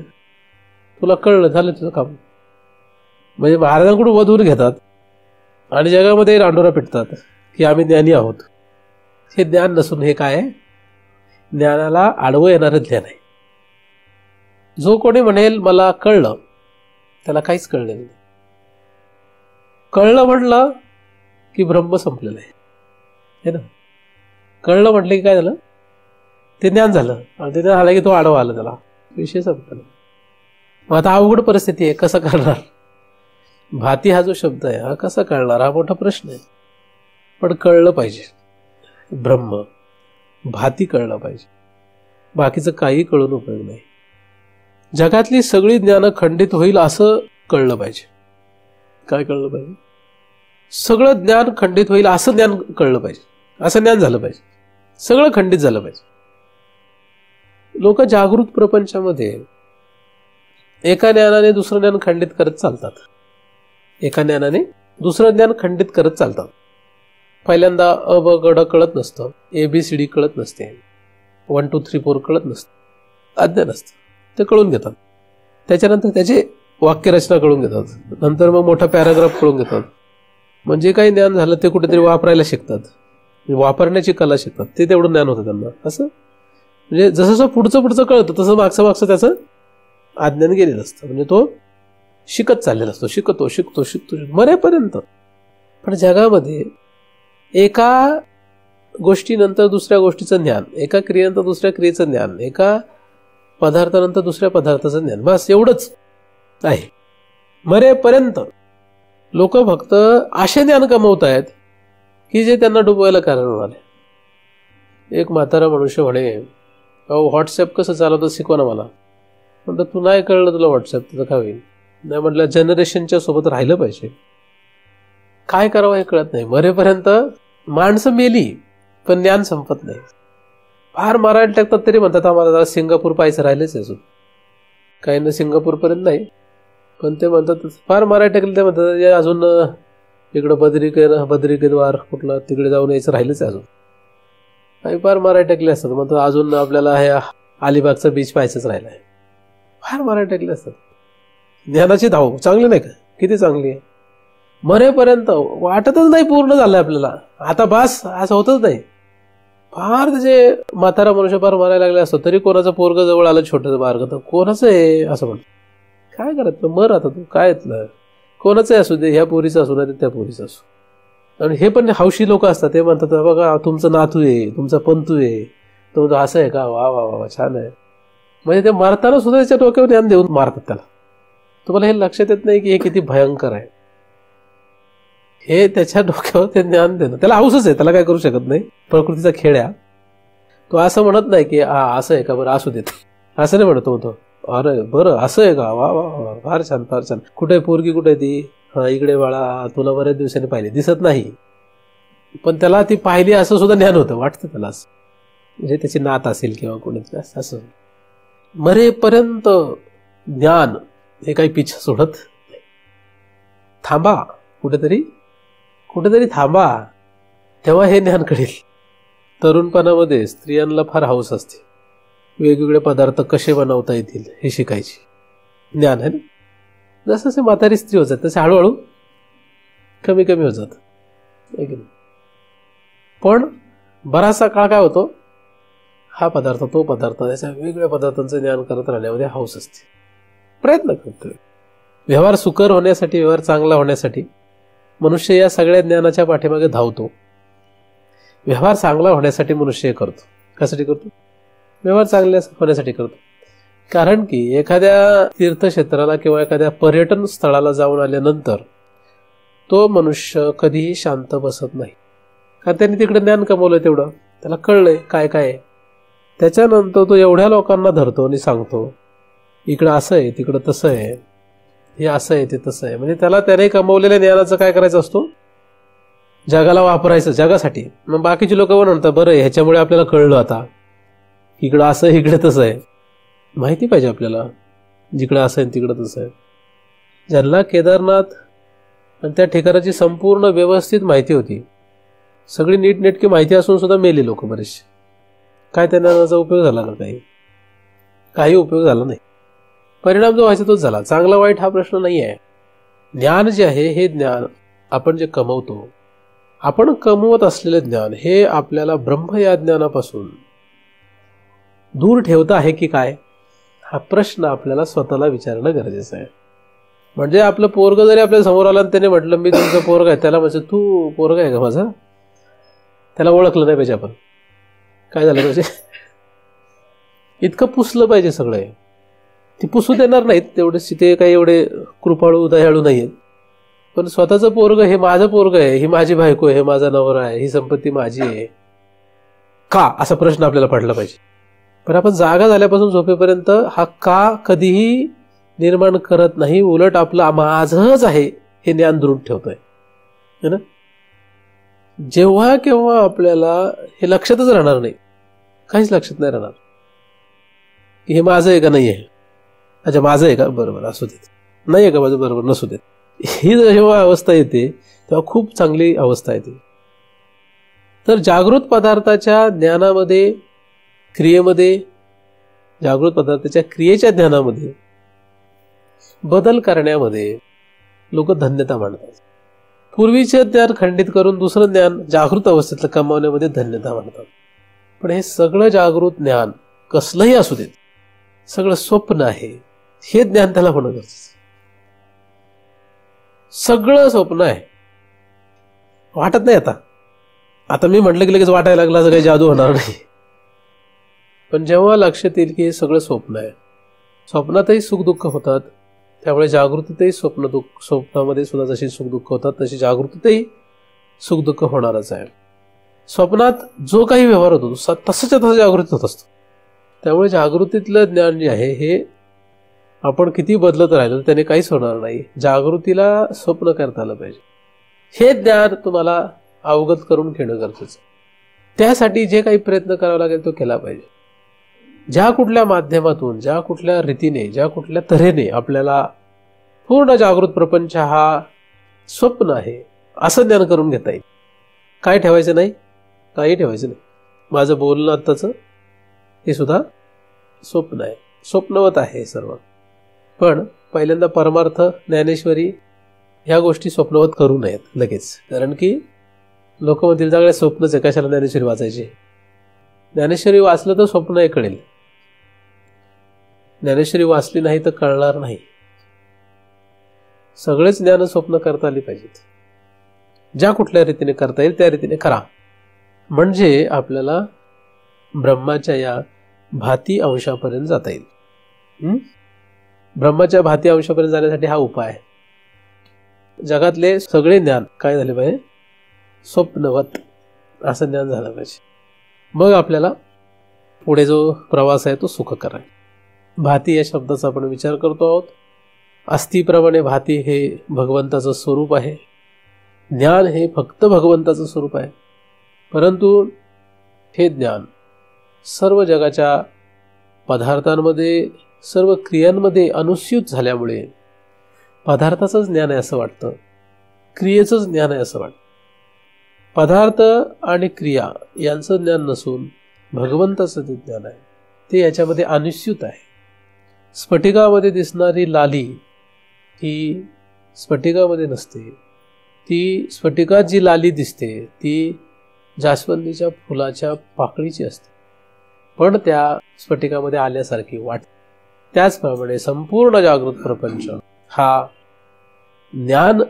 Speaker 2: तुला कळलं, झालं तुझं काम. म्हणजे महाराजांकडून वधून घेतात आणि जगामध्ये रांडोरा पिटतात की आम्ही ज्ञानी आहोत. हे ज्ञान नसून हे काय आहे? ज्ञानाला आडवं येणारं ज्ञान आहे. जो कोणी म्हणेल मला कळलं त्याला काहीच कळलेलं नाही. कळलं म्हटलं की ब्रह्म संपलेलं आहे, हे ना. कळलं म्हटलं की काय झालं? ते ज्ञान झालं आणि ते ज्ञान झालं की तो आडवा आला, त्याला विषय संपला. मग आता अवघड परिस्थिती आहे, कसं करणार? भाती हा जो शब्द आहे हा कसा कळणार हा मोठा प्रश्न आहे. पण कळलं पाहिजे. ब्रह्म भाती कळलं पाहिजे. बाकीचं काही कळून उपयोग नाही. जगातली सगळी ज्ञानं खंडित होईल असं कळलं पाहिजे. काय कळलं पाहिजे? सगळं ज्ञान खंडित होईल असं ज्ञान कळलं पाहिजे. असं ज्ञान झालं पाहिजे. सगळं खंडित झालं पाहिजे. लोक जागृत प्रपंचामध्ये एका ज्ञानाने दुसरं ज्ञान खंडित करत चालतात. एका ज्ञानाने दुसरं ज्ञान खंडित करत चालतात. पहिल्यांदा अ ब ग ड कळत नसतं, ABCD कळत नसते, 1 2 3 4 कळत नसतं, अज्ञान असतं. ते कळून घेतात. त्याच्यानंतर त्याचे वाक्यरचना कळून घेतात. नंतर मग मोठा पॅराग्राफ कळून घेतात. म्हणजे काही ज्ञान झालं ते कुठेतरी वापरायला शिकतात. वापरण्याची कला शिकतात. ते तेवढं ज्ञान होतं त्यांना. असं म्हणजे जसं जसं पुढचं कळतं तसं मागचं त्याचं अज्ञान गेलेलं असतं. म्हणजे तो शिकत चाललेला असतो. शिकतो मरेपर्यंत. पण जगामध्ये एका गोष्टीनंतर दुसऱ्या गोष्टीचं ज्ञान, एका क्रियेनंतर दुसऱ्या क्रियेचं ज्ञान, एका पदार्थानंतर दुसऱ्या पदार्थाचं ज्ञान, बस एवढंच आहे मरेपर्यंत. लोक फक्त असे ज्ञान कमवत आहेत की जे त्यांना डुबवायला कारण होणार आहे. एक म्हातारा मनुष्य म्हणे अहो व्हॉट्सअप कसं चालवतं शिकवा ना मला. म्हटलं तू नाही कळलं तुला व्हॉट्सअप तुझं काय होईल? नाही म्हटलं जनरेशनच्या सोबत राहिलं पाहिजे. काय करावं हे कळत नाही. मरेपर्यंत माणसं मेली पण ज्ञान संपत नाही. फार मारायला टाकतात तरी म्हणतात आम्हाला जरा सिंगापूर पाहायचं राहिलंच अजून. काही ना सिंगापूरपर्यंत नाही पण ते म्हणतात फार मारायला टाकलं. ते म्हणतात अजून इकडं बद्रिकेद्वार कुठलं तिकडे जाऊन यायचं राहिलंच अजून. काही फार मारायला टाकले असतात. म्हणतात अजून आपल्याला हे अलिबागचा बीच पाहायचंच राहिलं आहे. फार मारायला टाकले असतात. ज्ञानाची धाव चांगली नाही का? किती चांगली आहे. मरेपर्यंत वाटतच नाही पूर्ण झालंय आपल्याला. आता बास असं होतच नाही. फार त्याचे म्हातारा मनुष्य फार मारायला लागले असतो तरी कोणाचं पोरग जवळ आलं छोटं मार्ग तर कोणाचं आहे असं म्हणतो. काय करायचं मर आता तू काय येतलं. कोणाचं असू दे, ह्या पोरीचं असू नाही त्या पोरीचं असू. आणि हे पण हौशी लोक असतात. ते म्हणतात बघा तुमचं नातू आहे, तुमचा पंतू आहे, तुमचं असं आहे का, वा वा वा छान आहे. म्हणजे ते मारताना सुद्धा त्याच्या डोक्यावर ज्ञान देऊन मारतात त्याला. तुम्हाला हे लक्षात येत नाही की हे किती भयंकर आहे. हे त्याच्या डोक्यावर ते ज्ञान देणं त्याला हौसच आहे. त्याला काय करू शकत नाही. प्रकृतीचा खेळ आहे. तो असं म्हणत नाही की असं आहे का बरं असू देत असं नाही म्हणतो तो. अरे बरं असं आहे का, वा वा वा फार छान फार छान. कुठे पोरगी कुठे ती? हा इकडे बाळा तुला बऱ्याच दिवसांनी पाहिली, दिसत नाही पण त्याला ती पाहिली असं सुद्धा ज्ञान होतं. वाटतं त्याला असं. म्हणजे त्याची नात असेल किंवा कोणी असं. मरेपर्यंत ज्ञान हे काही पिछा सोडत नाही. थांबा, कुठेतरी थांबा, तेव्हा हे ज्ञान कळेल. तरुणपणामध्ये स्त्रियांना फार हौस असते, वेगवेगळे पदार्थ कसे बनवता येतील हे शिकायची. ज्ञान आहे ना. जसं जसे म्हातारी स्त्री होत जात तसे हळूहळू कमी होत जात. पण बराचसा काळ काय होतो, हा पदार्थ तो पदार्थ, त्याच्या वेगवेगळ्या पदार्थांचं ज्ञान करत राहण्यामध्ये हौस असते, प्रयत्न करतो. व्यवहार सुकर होण्यासाठी, व्यवहार चांगला होण्यासाठी मनुष्य या सगळ्या ज्ञानाच्या पाठीमागे धावतो. व्यवहार चांगला होण्यासाठी मनुष्य करतो. कशासाठी करतो? व्यवहार चांगल्या होण्यासाठी करतो. कारण की एखाद्या तीर्थक्षेत्राला किंवा एखाद्या पर्यटन स्थळाला जाऊन आल्यानंतर तो मनुष्य कधीही शांत बसत नाही. कारण त्याने तिकडे ज्ञान कमवलं, तेवढं त्याला कळलंय काय काय आहे. त्याच्यानंतर तो एवढ्या लोकांना धरतो आणि सांगतो, इकडं असं आहे, तिकडं तसं आहे, हे असं आहे, ते तसं आहे. म्हणजे त्याने कमवलेल्या ज्ञानाचं काय करायचं असतो, जगाला वापरायचं, जगासाठी. मग बाकीचे लोक म्हणतात, बरं ह्याच्यामुळे आपल्याला कळलं आता, इकडं असं आहे, इकडे तसं आहे. माहिती पाहिजे आपल्याला, जिकडं असं आहे तिकडं तसं आहे. ज्यांना केदारनाथ आणि त्या ठिकाणाची संपूर्ण व्यवस्थित माहिती होती, सगळी नीटनेटकी माहिती असून सुद्धा मेली लोक बरेचसे. काय त्यांना त्याचा उपयोग झाला का? काही उपयोग झाला नाही. परिणाम जो व्हायचा तोच झाला. चांगला वाईट हा प्रश्न नाही आहे. ज्ञान जे आहे, हे ज्ञान आपण जे कमवतो, आपण कमवत असलेले ज्ञान हे आपल्याला ब्रह्म या ज्ञानापासून दूर ठेवता आहे की काय, हा प्रश्न आपल्याला स्वतःला विचारणं गरजेचं आहे. म्हणजे आपलं पोरग जरी आपल्या समोर आला आणि त्याने म्हटलं मी तुमचं पोरग आहे, त्याला म्हणजे तू पोरग आहे का माझा, त्याला ओळखलं नाही पाहिजे आपण. काय झालं पाहिजे, इतकं पुसलं पाहिजे सगळं. ती पुसू देणार नाहीत तेवढे, ते काही एवढे कृपाळू दयाळू नाहीयेत. पण स्वतःचं पोरग, हे माझं पोरग आहे, ही माझी बायको आहे, हे माझा नवरा आहे, ही संपत्ती माझी आहे का, असा प्रश्न आपल्याला पडला पाहिजे. पण आपण जागा झाल्यापासून झोपेपर्यंत हा का कधीही निर्माण करत नाही. उलट आपलं माझंच आहे हे ज्ञान दृढ ठेवतोय है ना. जेव्हा केव्हा आपल्याला हे लक्षातच राहणार नाही, काहीच लक्षात नाही राहणार की हे माझं आहे का नाही आहे. अच्छा माझं आहे का, बरोबर असू देत, नाही आहे का माझं, बरोबर नसू देत. ही जेव्हा अवस्था येते तेव्हा खूप चांगली अवस्था येते. तर जागृत पदार्थाच्या ज्ञानामध्ये, क्रियेमध्ये, जागृत पदार्थाच्या क्रियेच्या ज्ञानामध्ये बदल करण्यामध्ये लोक धन्यता मानतात. पूर्वीचे ज्ञान खंडित करून दुसरं ज्ञान जागृत अवस्थेतलं कमावण्यामध्ये धन्यता मानतात. पण हे सगळं जागृत ज्ञान कसलंही असू देत, सगळं स्वप्न आहे हे ज्ञान त्याला होणं गरजेचं. सगळं स्वप्न आहे, वाटत नाही. आता मी म्हटलं की लगेच वाटायला लागला, असं काही जादू होणार नाही. पण जेव्हा लक्षात येईल की हे सगळं स्वप्न आहे, स्वप्नातही सुखदुःख होतात, त्यामुळे जागृतीतही स्वप्नामध्ये सुद्धा जशी सुखदुःख होतात तशी जागृतीतही सुखदुःख होणारच आहे. स्वप्नात जो काही व्यवहार होतो तसंच्या तसं जागृतीत होत असतो. त्यामुळे जागृतीतलं ज्ञान जे आहे हे आपण किती बदलत राहिलो त्याने काहीच होणार नाही. जागृतीला स्वप्न करता आलं पाहिजे. हे ज्ञान तुम्हाला अवगत करून घेणं गरजेचं. त्यासाठी जे काही प्रयत्न करावा लागेल तो केला पाहिजे. ज्या कुठल्या माध्यमातून, ज्या कुठल्या रीतीने, ज्या कुठल्या तऱ्हेने आपल्याला पूर्ण जागृत प्रपंच हा स्वप्न आहे असं ज्ञान करून घेता येईल. काय ठेवायचं नाही, काही ठेवायचं नाही. माझं बोलणं आत्ताचं हे सुद्धा स्वप्न आहे, स्वप्नवत आहे सर्व. पण पहिल्यांदा परमार्थ, ज्ञानेश्वरी ह्या गोष्टी स्वप्नवत करू नयेत लगेच. कारण की लोक म्हणतील सगळे स्वप्नच आहे, कशाला ज्ञानेश्वरी वाचायची. ज्ञानेश्वरी वाचलं तर स्वप्न हे कळेल, ज्ञानेश्वरी वाचली नाही तर कळणार नाही. सगळेच ज्ञान स्वप्न करता आली पाहिजेत. ज्या कुठल्या रीतीने करता येईल त्या रीतीने करा, म्हणजे आपल्याला ब्रह्माच्या या भाती अंशापर्यंत जाता येईल. ब्रह्माच्या भाती अंशापर्यंत जाण्यासाठी हा उपाय आहे. जगातले सगळे ज्ञान काय झाले पाहिजे, स्वप्नवत असं ज्ञान झालं पाहिजे. मग आपल्याला पुढे जो प्रवास आहे तो सुखकर आहे. भाती या शब्दाचा आपण विचार करतो आहोत. अस्थिप्रमाणे भाती हे भगवंताचं स्वरूप आहे. ज्ञान हे फक्त भगवंताचं स्वरूप आहे. परंतु हे ज्ञान सर्व जगाच्या पदार्थांमध्ये, सर्व क्रियांमध्ये अनुस्यूत झाल्यामुळे पदार्थाचंच ज्ञान आहे असं वाटतं, क्रियेचंच ज्ञान आहे असं वाटतं. पदार्थ आणि क्रिया यांचं ज्ञान नसून भगवंताचं ते ज्ञान आहे, ते याच्यामध्ये अनुस्यूत आहे. स्फटिकामध्ये दिसणारी लाली ही स्फटिकामध्ये नसते. ती स्फटिकात जी लाली दिसते ती जास्वंदीच्या फुलाच्या पाकळीची असते, पण त्या स्फटिकामध्ये आल्यासारखी वाटते. त्याचप्रमाणे संपूर्ण जागृत प्रपंच हा ज्ञान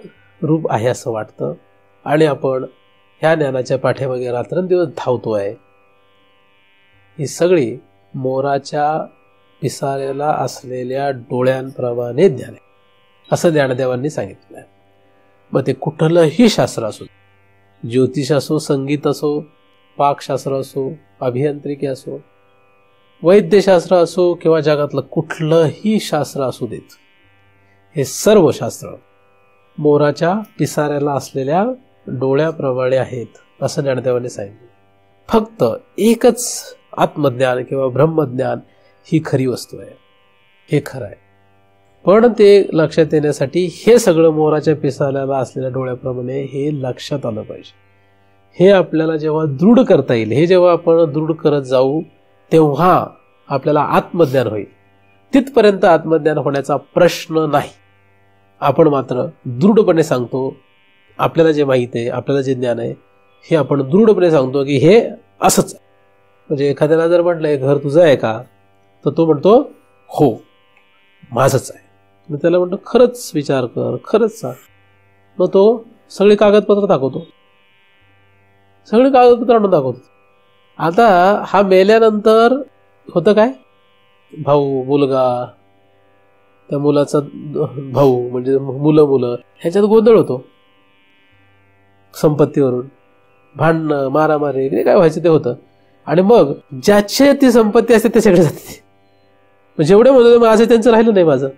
Speaker 2: रूप आहे असं वाटतं, आणि आपण ह्या ज्ञानाच्या पाठीमागे रात्रंदिवस धावतोय. ही सगळी मोराच्या पिसाऱ्याला असलेल्या डोळ्यांप्रमाणे ज्ञान आहे असं ज्ञानदेवांनी सांगितलं आहे. मग ते कुठलंही शास्त्र असो, ज्योतिष असो, संगीत असो, पाकशास्त्र असो, अभियांत्रिकी असो, वैद्यशास्त्र असो किंवा जगातलं कुठलंही शास्त्र असू देत, हे सर्व शास्त्र मोराच्या पिसाऱ्याला असलेल्या डोळ्याप्रमाणे आहेत असं ज्ञानदेवांनी सांगितलं. फक्त एकच आत्मज्ञान किंवा ब्रह्मज्ञान ही खरी वस्तू आहे, हे खरं आहे. पण ते लक्षात येण्यासाठी हे सगळं मोराच्या पिसाऱ्याला असलेल्या डोळ्याप्रमाणे हे लक्षात आलं पाहिजे. हे आपल्याला जेव्हा दृढ करता येईल, हे जेव्हा आपण दृढ करत जाऊ तेव्हा आपल्याला आत्मज्ञान होईल. तिथपर्यंत आत्मज्ञान होण्याचा प्रश्न नाही. आपण मात्र दृढपणे सांगतो, आपल्याला जे माहीत आहे, आपल्याला जे ज्ञान आहे, हे आपण दृढपणे सांगतो की हे असंच आहे. म्हणजे एखाद्याला जर म्हटलं हे घर तुझं आहे का, तर तो म्हणतो हो माझंच आहे. मी त्याला म्हणतो खरंच विचार कर, खरंच सांग. मग तो सगळी कागदपत्र दाखवतो, सगळी कागदपत्र आणून दाखवतो. आता हा मेल्यानंतर होतं काय, भाऊ, मुलगा, त्या मुलाचा भाऊ म्हणजे मुलं ह्याच्यात गोंधळ होतो. संपत्तीवरून भांडणं, मारामारी, काय व्हायचं ते होतं. आणि मग ज्याचे ती संपत्ती असते त्याच्याकडे जाते. जेवढे म्हणतो माझं त्यांचं राहिलं नाही माझं.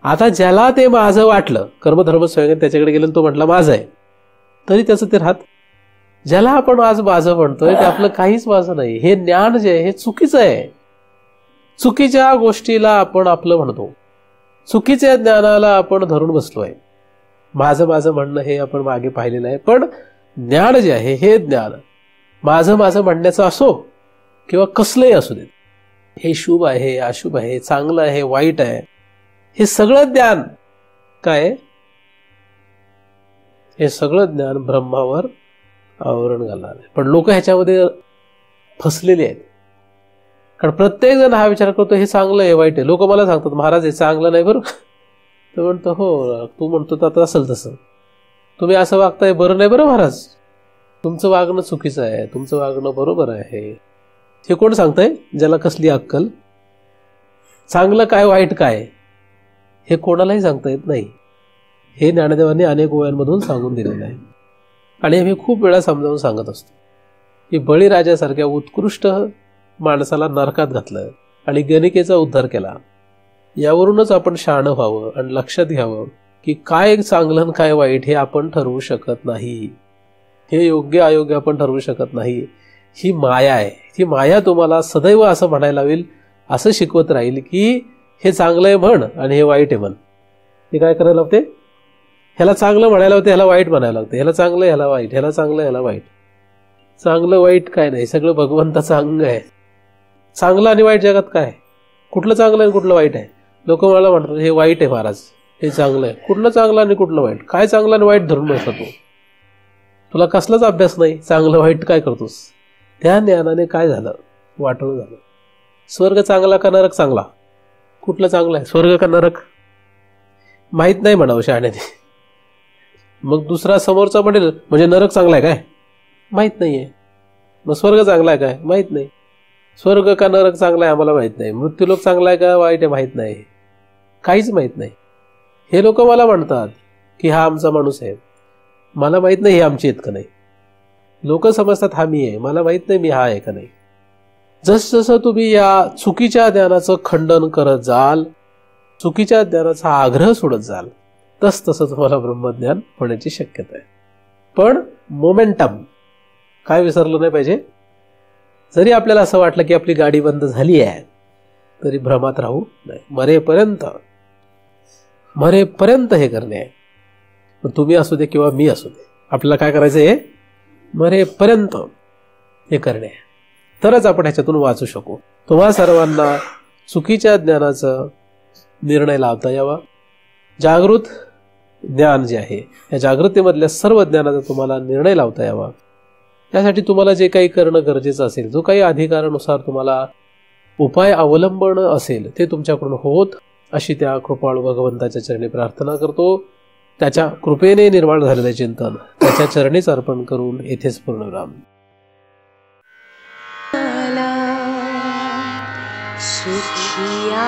Speaker 2: आता ज्याला ते माझं वाटलं, कर्मधर्म स्वयं त्याच्याकडे गेलं, तो म्हटला माझं आहे, तरी त्याचं ते राहत. ज्याला आपण आज माझं म्हणतोय ते आपलं काहीच माझं नाही. हे ज्ञान जे आहे हे चुकीचं आहे. चुकीच्या गोष्टीला आपण आपलं म्हणतो, चुकीच्या ज्ञानाला आपण धरून बसलोय. माझं म्हणणं हे आपण मागे पाहिलेलं आहे. पण ज्ञान जे आहे हे ज्ञान माझं म्हणण्याचं असो किंवा कसलंही असू देत, हे शुभ आहे, अशुभ आहे, चांगलं आहे, वाईट आहे, हे सगळं ज्ञान काय, हे सगळं ज्ञान ब्रह्मावर आवरण घालणार आहे. पण लोक ह्याच्यामध्ये फसलेले आहेत. कारण प्रत्येक जण हा विचार करतो हे चांगलं आहे, वाईट आहे. लोक मला सांगतात महाराज हे चांगलं नाही बरं. तर म्हणतो हो, तू म्हणतो तर आता असेल तसं, तुम्ही असं वागताय बरं नाही बरं महाराज, तुमचं वागणं चुकीचं आहे, तुमचं वागणं बरोबर आहे. हे कोण सांगतंय, ज्याला कसली अक्कल. चांगलं काय वाईट काय हे कोणालाही सांगता येत नाही. हे ज्ञानदेवांनी अनेक ओव्यांमधून सांगून दिलेलं आहे. आणि आम्ही खूप वेळा समजावून सांगत असतो की बळीराजासारख्या उत्कृष्ट माणसाला नरकात घातलं आणि गणिकेचा उद्धार केला. यावरूनच आपण शहाणं व्हावं आणि लक्षात घ्यावं की काय चांगलं आणि काय वाईट हे आपण ठरवू शकत नाही. हे योग्य अयोग्य आपण ठरवू शकत नाही. ही माया आहे. ही माया तुम्हाला सदैव असं म्हणायला लावेल, असं शिकवत राहील की हे चांगलं आहे म्हण आणि हे वाईट आहे म्हण. हे काय करायला लागते, ह्याला चांगलं म्हणायला होते, ह्याला वाईट म्हणायला लागते. ह्याला चांगलं ह्याला वाईट, ह्याला चांगलं ह्याला वाईट. चांगलं वाईट काय नाही, सगळं भगवंताचं अंग आहे. चांगलं आणि वाईट जगात काय, कुठलं चांगलं आणि कुठलं वाईट आहे. लोक मला म्हणतात हे वाईट आहे महाराज, हे चांगलं आहे. कुठलं चांगलं आणि कुठलं वाईट, काय चांगलं आणि वाईट धरून बसला तू. तुला कसलाच अभ्यास नाही, चांगलं वाईट काय करतोस. त्या ज्ञानाने काय झालं, वाटोळं झालं. स्वर्ग चांगला का नरक चांगला, कुठलं चांगलं आहे, स्वर्ग का नरक माहीत नाही म्हणावं शहाण्याने. मग दुसरा समोरचा म्हणेल म्हणजे नरक चांगला आहे काय, माहीत नाहीये. मग स्वर्ग चांगला आहे काय, माहीत नाही. स्वर्ग का नरक चांगला आहे आम्हाला माहीत नाही. मृत्यूलोक चांगला आहे का वाईट आहे माहीत नाही, काहीच माहीत नाही. हे लोक मला म्हणतात की हा आमचा माणूस आहे, मला माहीत नाही हे आमची आहेत का नाही. लोक समजतात हा मी आहे, मला माहीत नाही मी हा आहे का नाही. जसजसं तुम्ही या चुकीच्या ज्ञानाचं खंडन करत जाल, चुकीच्या ज्ञानाचा आग्रह सोडत जाल, तसं तुम्हाला ब्रह्मज्ञान होण्याची शक्यता आहे. पण मोमेंटम काय विसरलं नाही पाहिजे, जरी आपल्याला असं वाटलं की आपली गाडी बंद झाली आहे तरी भ्रमात राहू नये. मरेपर्यंत हे करणे आहे. मग तुम्ही असू दे किंवा मी असू दे, आपल्याला काय करायचं आहे? मरेपर्यंत हे करणे आहे. तरच आपण ह्याच्यातून वाचू शकू. तुम्हा सर्वांना चुकीच्या ज्ञानाचा निर्णय लावता यावा. जागृत ज्ञान जे आहे, या जागृतीमधल्या सर्व ज्ञानाचा तुम्हाला निर्णय लावता यावा. त्यासाठी तुम्हाला जे काही करणं गरजेचं असेल, जो काही अधिकारानुसार तुम्हाला उपाय अवलंबणं असेल, ते तुमच्याकडून होत अशी त्या कृपाळू भगवंताच्या चरणी प्रार्थना करतो. त्याच्या कृपेने निर्माण झालेले चिंतन त्याच्या चरणीच अर्पण करून येथेच पूर्णविराम.
Speaker 3: सुखिया